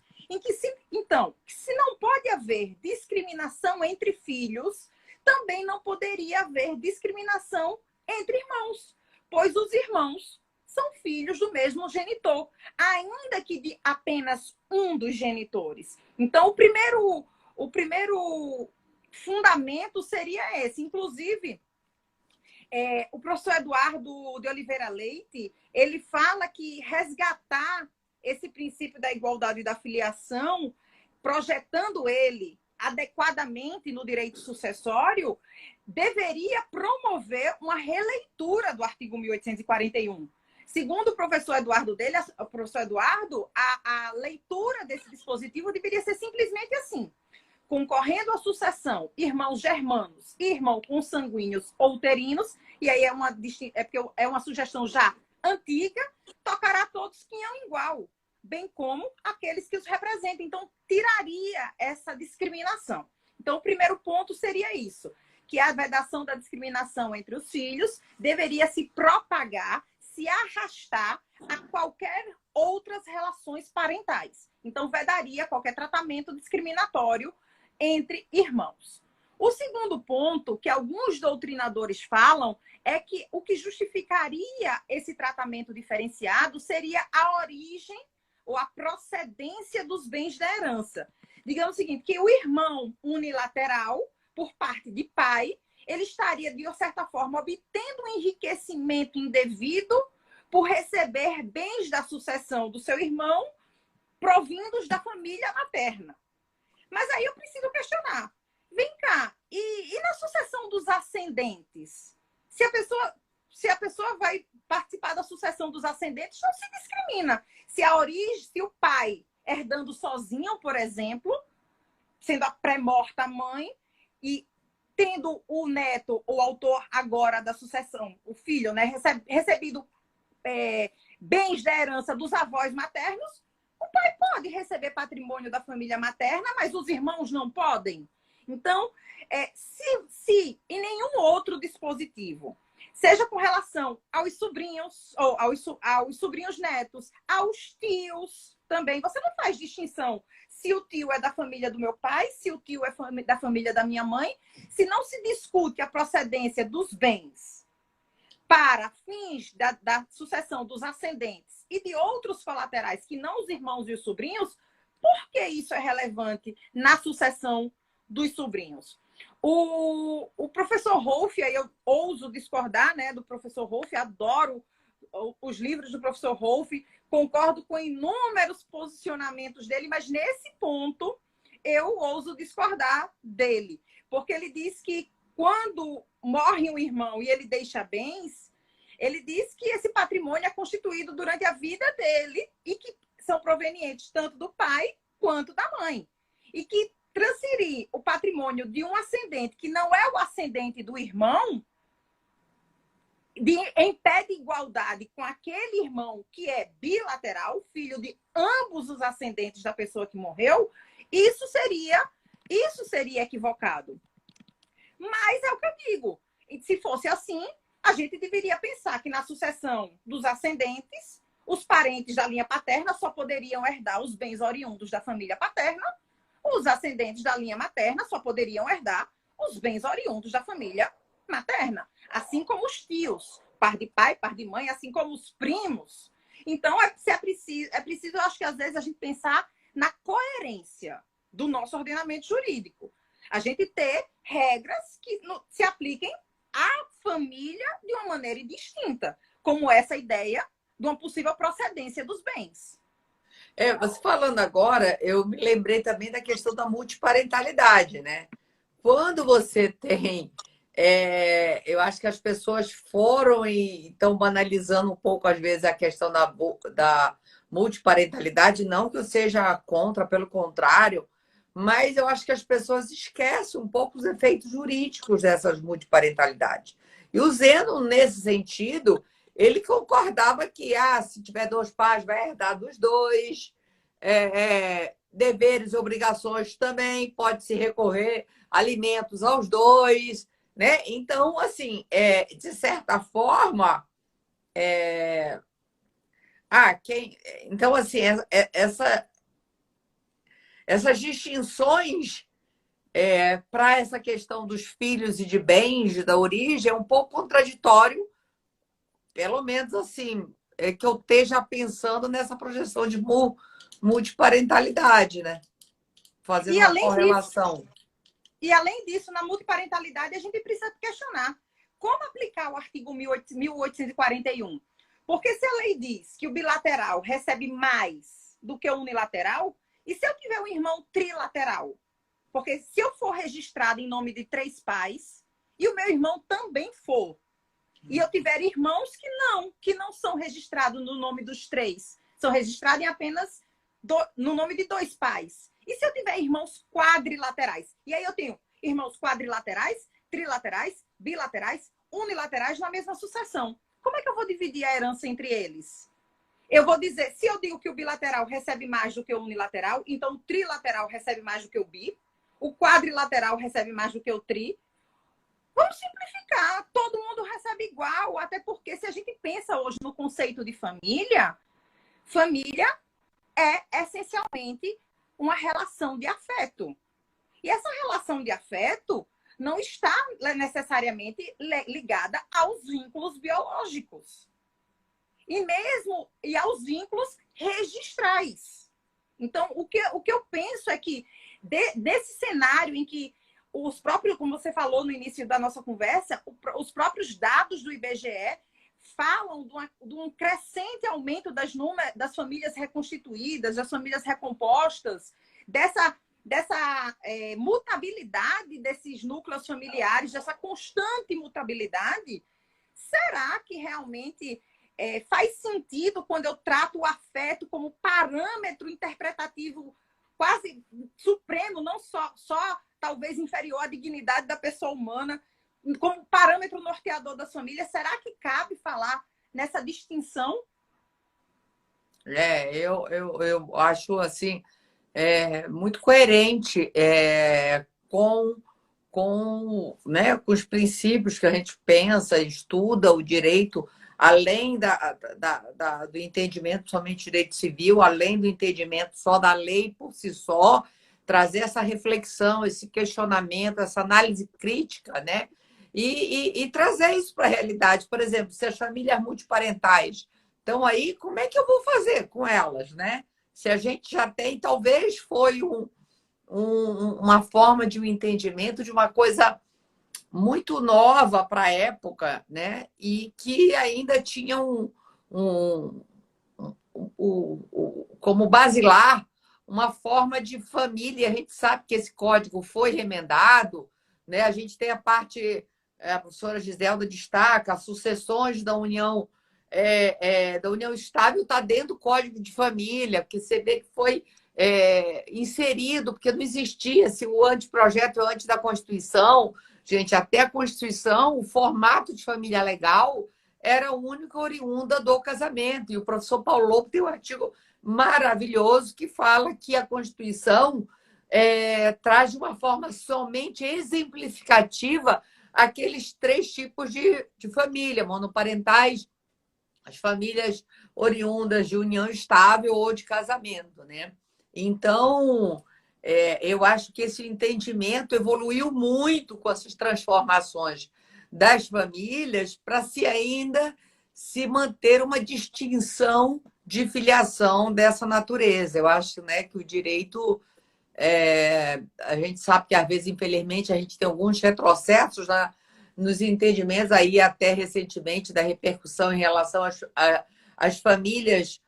Então, se não pode haver discriminação entre filhos, também não poderia haver discriminação entre irmãos, pois os irmãos são filhos do mesmo genitor, ainda que de apenas um dos genitores. Então, o primeiro fundamento seria esse. Inclusive, o professor Eduardo de Oliveira Leite, ele fala que resgatar esse princípio da igualdade e da filiação, projetando ele adequadamente no direito sucessório, deveria promover uma releitura do artigo 1841. Segundo o professor Eduardo a leitura desse dispositivo deveria ser simplesmente assim: concorrendo à sucessão, irmãos germanos, irmãos consanguíneos ou uterinos, e aí porque é uma sugestão já antiga, tocará todos quinhão igual, bem como aqueles que os representam. Então, tiraria essa discriminação. Então, o primeiro ponto seria isso, que a vedação da discriminação entre os filhos deveria se propagar, se arrastar a qualquer outras relações parentais. Então, vedaria qualquer tratamento discriminatório entre irmãos. O segundo ponto que alguns doutrinadores falam é que o que justificaria esse tratamento diferenciado seria a origem ou a procedência dos bens da herança. Digamos o seguinte, que o irmão unilateral, por parte de pai, ele estaria, de certa forma, obtendo um enriquecimento indevido por receber bens da sucessão do seu irmão provindos da família materna. Mas aí eu preciso questionar. Vem cá, e na sucessão dos ascendentes? Se a pessoa vai participar da sucessão dos ascendentes, não se discrimina. Se o pai herdando sozinho, por exemplo, sendo a pré-morta mãe e tendo o neto, o autor agora da sucessão, o filho, né, recebido bens da herança dos avós maternos, o pai pode receber patrimônio da família materna, mas os irmãos não podem. Então, se em nenhum outro dispositivo, seja com relação aos sobrinhos, ou aos sobrinhos netos, aos tios também, você não faz distinção se o tio é da família do meu pai, se o tio é da família da minha mãe, se não se discute a procedência dos bens para fins da sucessão dos ascendentes e de outros colaterais que não os irmãos e os sobrinhos, por que isso é relevante na sucessão dos sobrinhos? O professor Rolf, aí eu ouso discordar, né, do professor Rolf, adoro os livros do professor Rolf, concordo com inúmeros posicionamentos dele, mas nesse ponto eu ouso discordar dele, porque ele diz que quando morre um irmão e ele deixa bens, ele diz que esse patrimônio é constituído durante a vida dele e que são provenientes tanto do pai quanto da mãe. E que transferir o patrimônio de um ascendente que não é o ascendente do irmão em pé de igualdade com aquele irmão que é bilateral, filho de ambos os ascendentes da pessoa que morreu, isso seria equivocado. Mas é o que eu digo. Se fosse assim, a gente deveria pensar que na sucessão dos ascendentes, os parentes da linha paterna só poderiam herdar os bens oriundos da família paterna, os ascendentes da linha materna só poderiam herdar os bens oriundos da família materna, assim como os tios, par de pai, par de mãe, assim como os primos. Então, é preciso, eu acho que às vezes a gente pensar na coerência do nosso ordenamento jurídico. A gente ter regras que se apliquem à família de uma maneira distinta, como essa ideia de uma possível procedência dos bens.
Você falando agora, eu me lembrei também da questão da multiparentalidade, né? Quando você tem... eu acho que as pessoas foram e estão banalizando um pouco, às vezes, a questão da multiparentalidade. Não que eu seja contra, pelo contrário, mas eu acho que as pessoas esquecem um pouco os efeitos jurídicos dessas multiparentalidades. E o Zeno, nesse sentido, ele concordava que se tiver dois pais, vai herdar dos dois. Deveres e obrigações também, pode-se recorrer alimentos aos dois, né? Então, assim, de certa forma, então, assim, essas distinções para essa questão dos filhos e de bens da origem é um pouco contraditório, pelo menos assim, que eu esteja pensando nessa projeção de multiparentalidade, né? Fazendo uma correlação.
E além disso, na multiparentalidade, a gente precisa questionar como aplicar o artigo 1841. Porque se a lei diz que o bilateral recebe mais do que o unilateral, e se eu tiver um irmão trilateral? Porque se eu for registrado em nome de 3 pais, e o meu irmão também for, e eu tiver irmãos que não são registrados no nome dos 3, são registrados em apenas no nome de 2 pais. E se eu tiver irmãos quadrilaterais? E aí eu tenho irmãos quadrilaterais, trilaterais, bilaterais, unilaterais na mesma sucessão. Como é que eu vou dividir a herança entre eles? Eu vou dizer, se eu digo que o bilateral recebe mais do que o unilateral, então o trilateral recebe mais do que o bi, o quadrilateral recebe mais do que o tri. Vamos simplificar, todo mundo recebe igual, até porque se a gente pensa hoje no conceito de família, família é essencialmente uma relação de afeto. E essa relação de afeto não está necessariamente ligada aos vínculos biológicos. E aos vínculos registrais. Então, o que eu penso é que, nesse cenário em que os próprios, como você falou no início da nossa conversa, os próprios dados do IBGE falam de um crescente aumento das famílias reconstituídas, das famílias recompostas, dessa mutabilidade desses núcleos familiares, dessa constante mutabilidade. Será que realmente faz sentido quando eu trato o afeto como parâmetro interpretativo quase supremo, não só talvez inferior à dignidade da pessoa humana, como parâmetro norteador das famílias. Será que cabe falar nessa distinção?
Eu acho assim muito coerente com os princípios que a gente pensa, estuda o direito, além do entendimento somente direito civil, além do entendimento só da lei por si só, trazer essa reflexão, esse questionamento, essa análise crítica, né? E trazer isso para a realidade. Por exemplo, se as famílias multiparentais estão aí, como é que eu vou fazer com elas, né? Se a gente já tem, talvez foi uma forma de um entendimento de uma coisa muito nova para a época, né? E que ainda tinha como basilar uma forma de família. A gente sabe que esse código foi remendado, né? A gente tem a parte, a professora Giselda destaca, as sucessões da união estável está dentro do Código de Família, porque você vê que foi inserido, porque não existia se o anteprojeto é antes da Constituição. Gente, até a Constituição, o formato de família legal era única oriunda do casamento. E o professor Paulo Lobo tem um artigo maravilhoso que fala que a Constituição traz de uma forma somente exemplificativa aqueles 3 tipos de família: monoparentais, as famílias oriundas de união estável ou de casamento, né? Então, eu acho que esse entendimento evoluiu muito com essas transformações das famílias para ainda se manter uma distinção de filiação dessa natureza. Eu acho, né, que o direito, a gente sabe que às vezes, infelizmente, a gente tem alguns retrocessos nos entendimentos, aí até recentemente, da repercussão em relação às famílias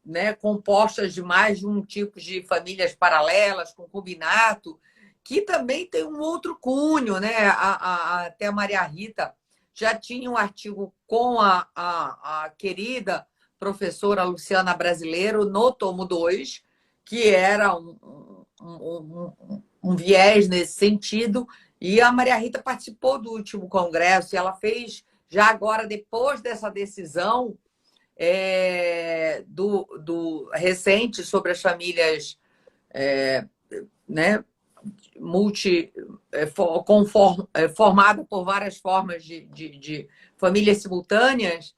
né, compostas de mais de um tipo de famílias paralelas, concubinato, que também tem um outro cunho, né? Até a Maria Rita já tinha um artigo com a querida professora Luciana Brasileiro no tomo 2, que era um viés nesse sentido, e a Maria Rita participou do último congresso, e ela fez, já agora, depois dessa decisão do recente sobre as famílias né, formada por várias formas de famílias simultâneas,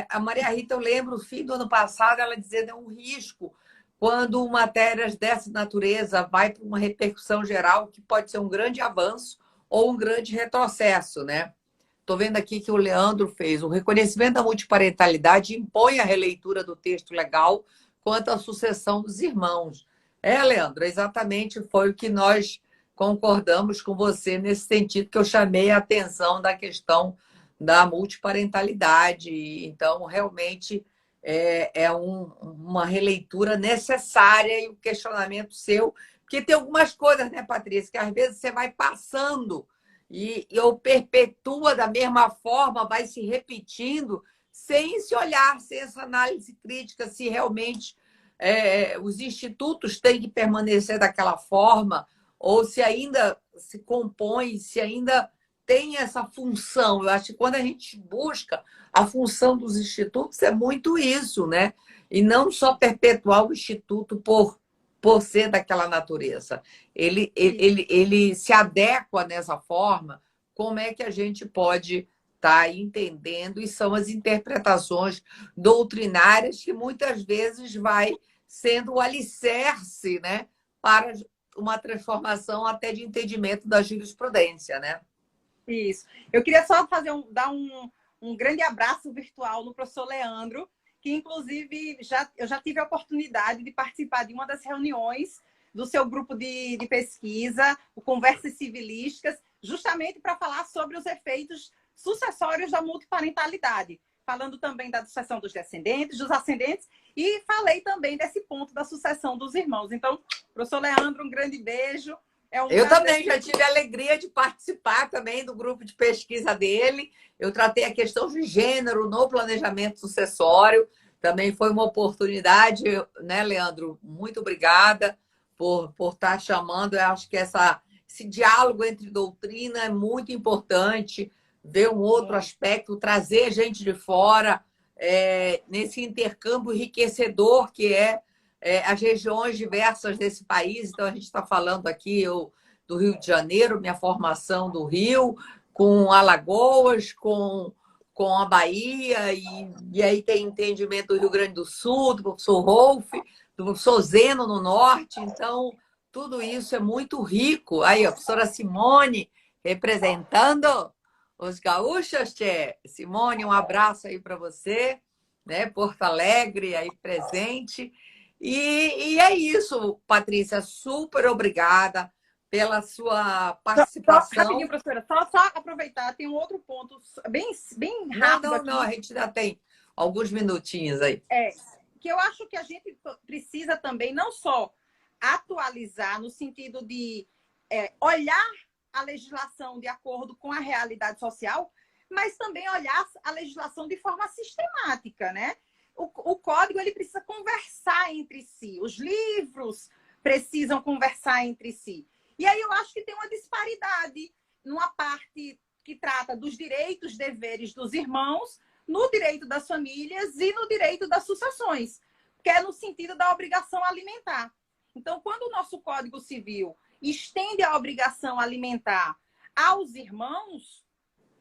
a Maria Rita, eu lembro, no fim do ano passado, ela dizendo: é um risco quando matérias dessa natureza vai para uma repercussão geral, que pode ser um grande avanço ou um grande retrocesso, né? Estou vendo aqui que o Leandro fez. O reconhecimento da multiparentalidade impõe a releitura do texto legal quanto à sucessão dos irmãos. Leandro, exatamente foi o que nós concordamos com você nesse sentido, que eu chamei a atenção da questão da multiparentalidade. Então, realmente, uma releitura necessária, e o questionamento seu, porque tem algumas coisas, né, Patrícia, que às vezes você vai passando ou perpetua da mesma forma, vai se repetindo, sem se olhar, sem essa análise crítica, se realmente os institutos têm que permanecer daquela forma, ou se ainda se compõe, se ainda tem essa função. Eu acho que quando a gente busca a função dos institutos, é muito isso, né? E não só perpetuar o instituto por ser daquela natureza. Ele se adequa nessa forma. Como é que a gente pode estar entendendo? E são as interpretações doutrinárias que muitas vezes vai sendo o alicerce, né, para uma transformação até de entendimento da jurisprudência, né?
Isso. Eu queria só dar um grande abraço virtual no professor Leandro, que, inclusive, eu já tive a oportunidade de participar de uma das reuniões do seu grupo de pesquisa, o Conversas Civilísticas, justamente para falar sobre os efeitos sucessórios da multiparentalidade, falando também da sucessão dos descendentes, dos ascendentes, e falei também desse ponto da sucessão dos irmãos. Então, professor Leandro, um grande beijo.
Eu também já tive a alegria de participar também do grupo de pesquisa dele. Eu tratei a questão de gênero no planejamento sucessório. Também foi uma oportunidade, né, Leandro? Muito obrigada por estar chamando. Eu acho que esse diálogo entre doutrina é muito importante, ver um outro aspecto, trazer gente de fora, nesse intercâmbio enriquecedor que as regiões diversas desse país. Então, a gente está falando aqui do Rio de Janeiro, minha formação do Rio, com Alagoas, com a Bahia, e aí tem entendimento do Rio Grande do Sul, do professor Rolf, do professor Zeno no Norte. Então, tudo isso é muito rico. Aí, a professora Simone representando os gaúchos, tchê. Simone, um abraço aí para você, né? Porto Alegre aí presente. E é isso, Patrícia, super obrigada pela sua
Rapidinho,
participação.
professora, só aproveitar, tem um outro ponto bem rápido aqui.
Não, a gente ainda tem alguns minutinhos aí.
Que eu acho que a gente precisa também não só atualizar no sentido de olhar a legislação de acordo com a realidade social, mas também olhar a legislação de forma sistemática, né? O código ele precisa conversar entre si, os livros precisam conversar entre si. E aí eu acho que tem uma disparidade numa parte que trata dos direitos e deveres dos irmãos, no direito das famílias e no direito das sucessões, que é no sentido da obrigação alimentar. Então, quando o nosso Código Civil estende a obrigação alimentar aos irmãos,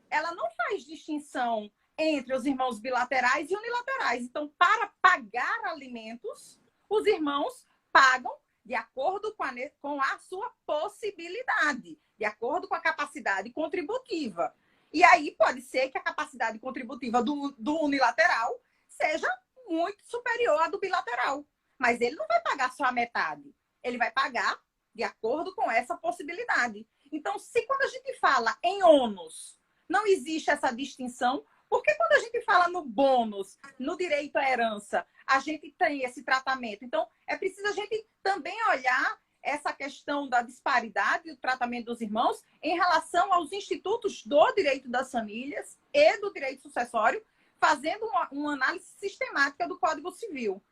ela não faz distinção entre os irmãos bilaterais e unilaterais. Então, para pagar alimentos, os irmãos pagam de acordo com a sua possibilidade, de acordo com a capacidade contributiva. E aí pode ser que a capacidade contributiva do unilateral seja muito superior à do bilateral. Mas ele não vai pagar só a metade. Ele vai pagar de acordo com essa possibilidade. Então, se quando a gente fala em ônus, não existe essa distinção, porque quando a gente fala no bônus, no direito à herança, a gente tem esse tratamento. Então, é preciso a gente também olhar essa questão da disparidade do tratamento dos irmãos em relação aos institutos do direito das famílias e do direito sucessório, fazendo uma análise sistemática do Código Civil.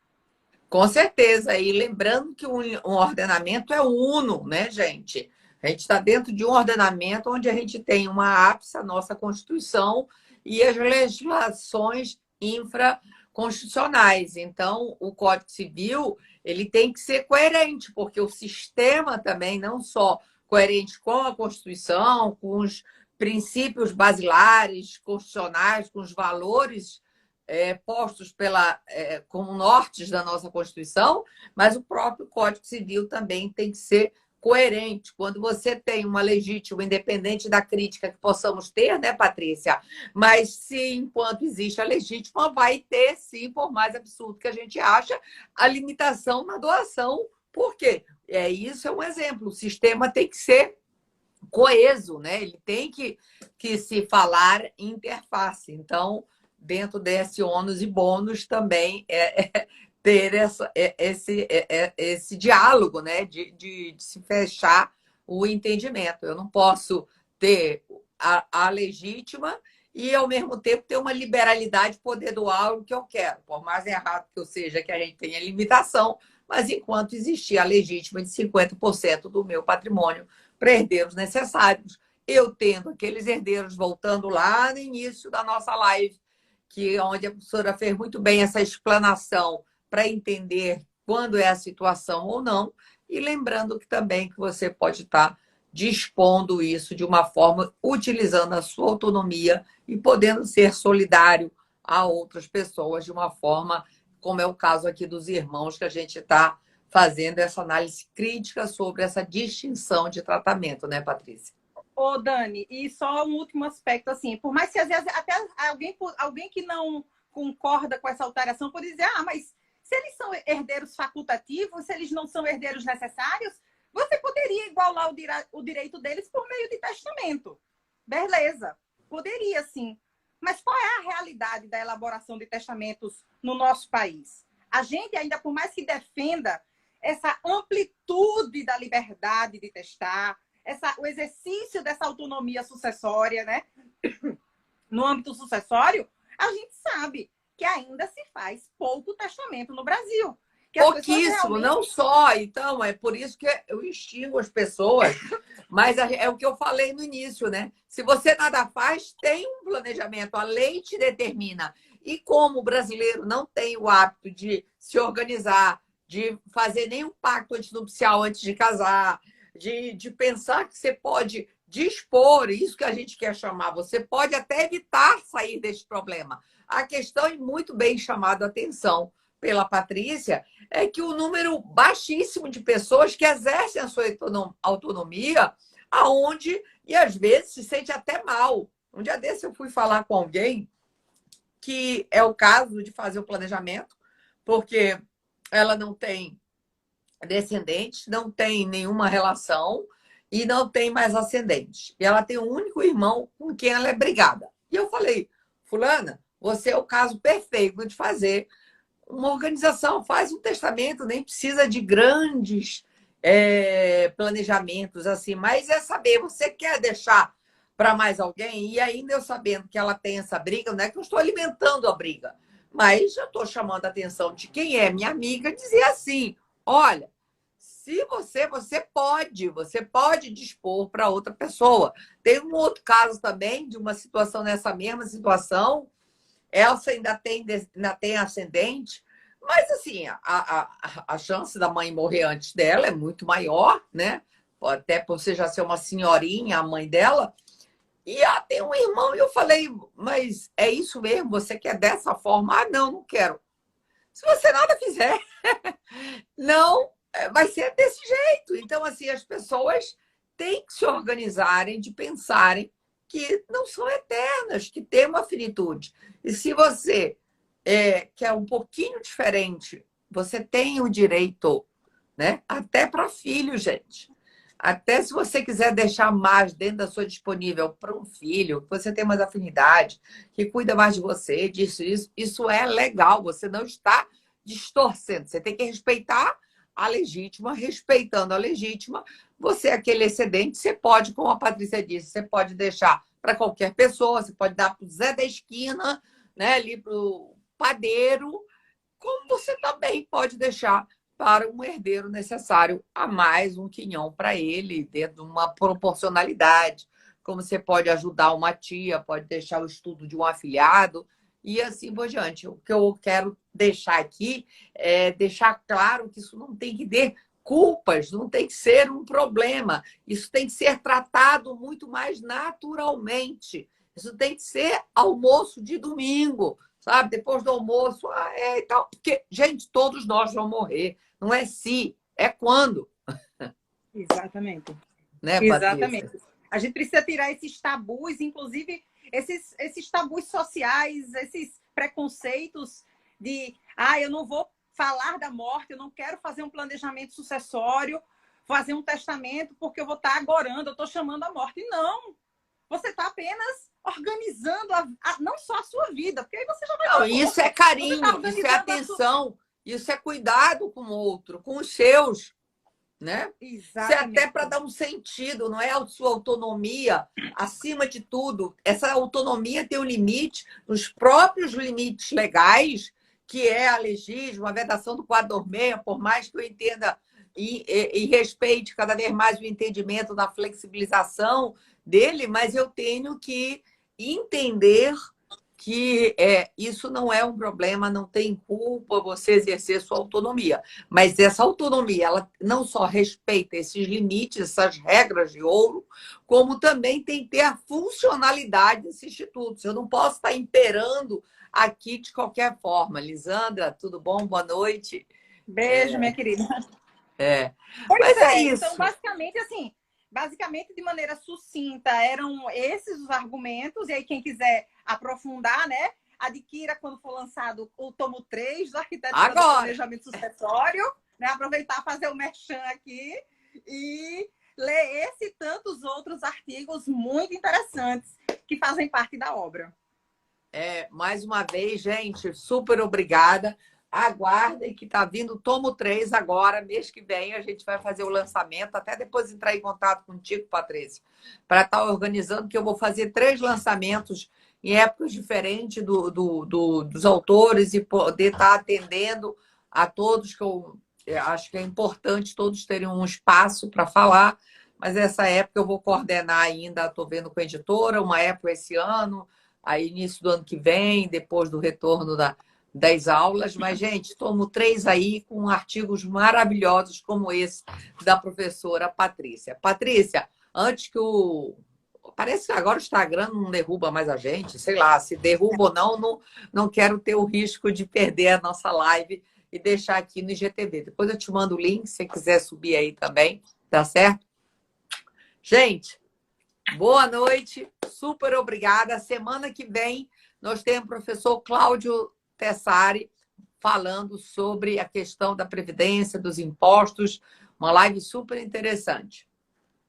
Com certeza. E lembrando que um ordenamento é uno, né, gente? A gente está dentro de um ordenamento onde a gente tem uma ápice, a nossa Constituição, e as legislações infraconstitucionais. Então, o Código Civil ele tem que ser coerente, porque o sistema também, não só coerente com a Constituição, com os princípios basilares constitucionais, com os valores postos como nortes da nossa Constituição, mas o próprio Código Civil também tem que ser coerente. Quando você tem uma legítima, independente da crítica que possamos ter, né, Patrícia? Mas se, enquanto existe a legítima, vai ter, sim, por mais absurdo que a gente acha, a limitação na doação. Por quê? Isso é um exemplo. O sistema tem que ser coeso, né? Ele tem que se falar interface. Então, dentro desse ônus e bônus também ter esse diálogo, né? De se fechar o entendimento. Eu não posso ter a legítima e, ao mesmo tempo, ter uma liberalidade, poder doar o que eu quero. Por mais errado que eu seja, que a gente tenha limitação, mas enquanto existir a legítima de 50% do meu patrimônio para herdeiros necessários, eu tendo aqueles herdeiros, voltando lá no início da nossa live, onde a professora fez muito bem essa explanação para entender quando é a situação ou não, e lembrando que também que você pode estar dispondo isso de uma forma, utilizando a sua autonomia e podendo ser solidário a outras pessoas de uma forma, como é o caso aqui dos irmãos, que a gente está fazendo essa análise crítica sobre essa distinção de tratamento, né, Patrícia?
Ô, Dani, e só um último aspecto, assim, por mais que às vezes até alguém que não concorda com essa alteração pode dizer, mas se eles são herdeiros facultativos, se eles não são herdeiros necessários, você poderia igualar o direito deles por meio de testamento. Beleza, poderia sim. Mas qual é a realidade da elaboração de testamentos no nosso país? A gente, ainda por mais que defenda essa amplitude da liberdade de testar, o exercício dessa autonomia sucessória, né? No âmbito sucessório, a gente sabe que ainda se faz pouco testamento no Brasil. Que
pouquíssimo, realmente... não só. Então, é por isso que eu instigo as pessoas, mas é o que eu falei no início, né? Se você nada faz, tem um planejamento, a lei te determina. E como o brasileiro não tem o hábito de se organizar, de fazer nenhum pacto antinupcial antes de casar, de pensar que você pode dispor, isso que a gente quer chamar, você pode até evitar sair desse problema. A questão é muito bem chamada a atenção pela Patrícia, é que o número baixíssimo de pessoas que exercem a sua autonomia, aonde, e às vezes se sente até mal. Um dia desse eu fui falar com alguém que é o caso de fazer o planejamento, porque ela não tem descendentes, não tem nenhuma relação e não tem mais ascendentes. E ela tem um único irmão com quem ela é brigada. E eu falei, fulana, você é o caso perfeito de fazer uma organização, faz um testamento, nem precisa de grandes planejamentos assim, mas é saber, você quer deixar para mais alguém? E ainda eu sabendo que ela tem essa briga, não é que eu estou alimentando a briga, mas eu estou chamando a atenção de quem é minha amiga, dizer assim, olha, se você pode dispor para outra pessoa. Tem um outro caso também de uma situação nessa mesma situação, Elsa ainda tem ascendente, mas assim, a chance da mãe morrer antes dela é muito maior, né? Até por você já ser uma senhorinha, a mãe dela. E ela tem um irmão, e eu falei, mas é isso mesmo? Você quer dessa forma? Ah, não quero. Se você nada fizer, não, vai ser desse jeito. Então, assim, as pessoas têm que se organizarem, de pensarem que não são eternas, que tem uma finitude. E se você quer um pouquinho diferente, você tem o direito, né? Até para filho, gente. Até se você quiser deixar mais dentro da sua disponível para um filho, que você tem mais afinidade, que cuida mais de você, disso, isso é legal. Você não está distorcendo. Você tem que respeitar a legítima, respeitando a legítima. Você, aquele excedente, você pode, como a Patrícia disse, você pode deixar para qualquer pessoa, você pode dar para o Zé da esquina, né, ali para o padeiro, como você também pode deixar para um herdeiro necessário a mais um quinhão para ele, dentro de uma proporcionalidade. Como você pode ajudar uma tia, pode deixar o estudo de um afilhado e assim por diante. O que eu quero deixar aqui é deixar claro que isso não tem que ter culpas, não tem que ser um problema. Isso tem que ser tratado muito mais naturalmente. Isso tem que ser almoço de domingo, sabe? Depois do almoço, e tal. Porque, gente, todos nós vamos morrer. Não é se, é quando.
Exatamente.
Né,
exatamente.
Patrícia?
A gente precisa tirar esses tabus, inclusive esses tabus sociais, esses preconceitos de, eu não vou falar da morte, eu não quero fazer um planejamento sucessório, fazer um testamento, porque eu vou estar agorando, eu estou chamando a morte. Não! Você está apenas organizando não só a sua vida, porque aí você já vai...
Não, isso é carinho, isso é atenção, isso é cuidado com o outro, com os seus, né? Exatamente. Isso é até para dar um sentido, não é a sua autonomia, acima de tudo. Essa autonomia tem um limite, os próprios limites legais, que é a legismo, a vedação do quadro 6, por mais que eu entenda e respeite cada vez mais o entendimento da flexibilização dele, mas eu tenho que entender que isso não é um problema, não tem culpa você exercer sua autonomia. Mas essa autonomia, ela não só respeita esses limites, essas regras de ouro, como também tem que ter a funcionalidade desse instituto. Eu não posso estar imperando aqui de qualquer forma. Lisandra, tudo bom? Boa noite.
Beijo, minha querida.
Mas é isso.
Então, basicamente, de maneira sucinta, eram esses os argumentos, e aí quem quiser aprofundar, né, adquira quando for lançado o tomo 3 do Arquitetura do Planejamento Sucessório, né, aproveitar fazer o merchan aqui e ler esse e tantos outros artigos muito interessantes que fazem parte da obra.
Mais uma vez, gente, super obrigada. Aguardem que está vindo o tomo 3 agora, mês que vem, a gente vai fazer o lançamento, até depois entrar em contato contigo, Patrícia, para estar organizando, que eu vou fazer 3 lançamentos em épocas diferentes dos autores e poder estar atendendo a todos, que eu acho que é importante todos terem um espaço para falar, mas essa época eu vou coordenar ainda, estou vendo com a editora, uma época esse ano, aí início do ano que vem, depois do retorno das aulas, mas, gente, tomo 3 aí com artigos maravilhosos como esse da professora Patrícia. Patrícia, antes que o... Parece que agora o Instagram não derruba mais a gente, sei lá, se derruba ou não quero ter o risco de perder a nossa live e deixar aqui no IGTV. Depois eu te mando o link, se você quiser subir aí também, tá certo? Gente, boa noite, super obrigada. Semana que vem nós temos o professor Cláudio Tessari falando sobre a questão da Previdência, dos impostos, uma live super interessante.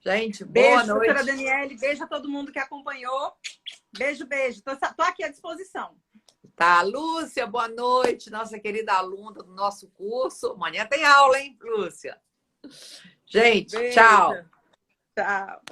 Gente, boa
Beijo,
noite.
professora Daniele. Beijo a todo mundo que acompanhou. Beijo, beijo. Tô aqui à disposição.
Tá, Lúcia, boa noite, nossa querida aluna do nosso curso. Amanhã tem aula, hein, Lúcia? Gente,
Beijo.
tchau.
Tchau.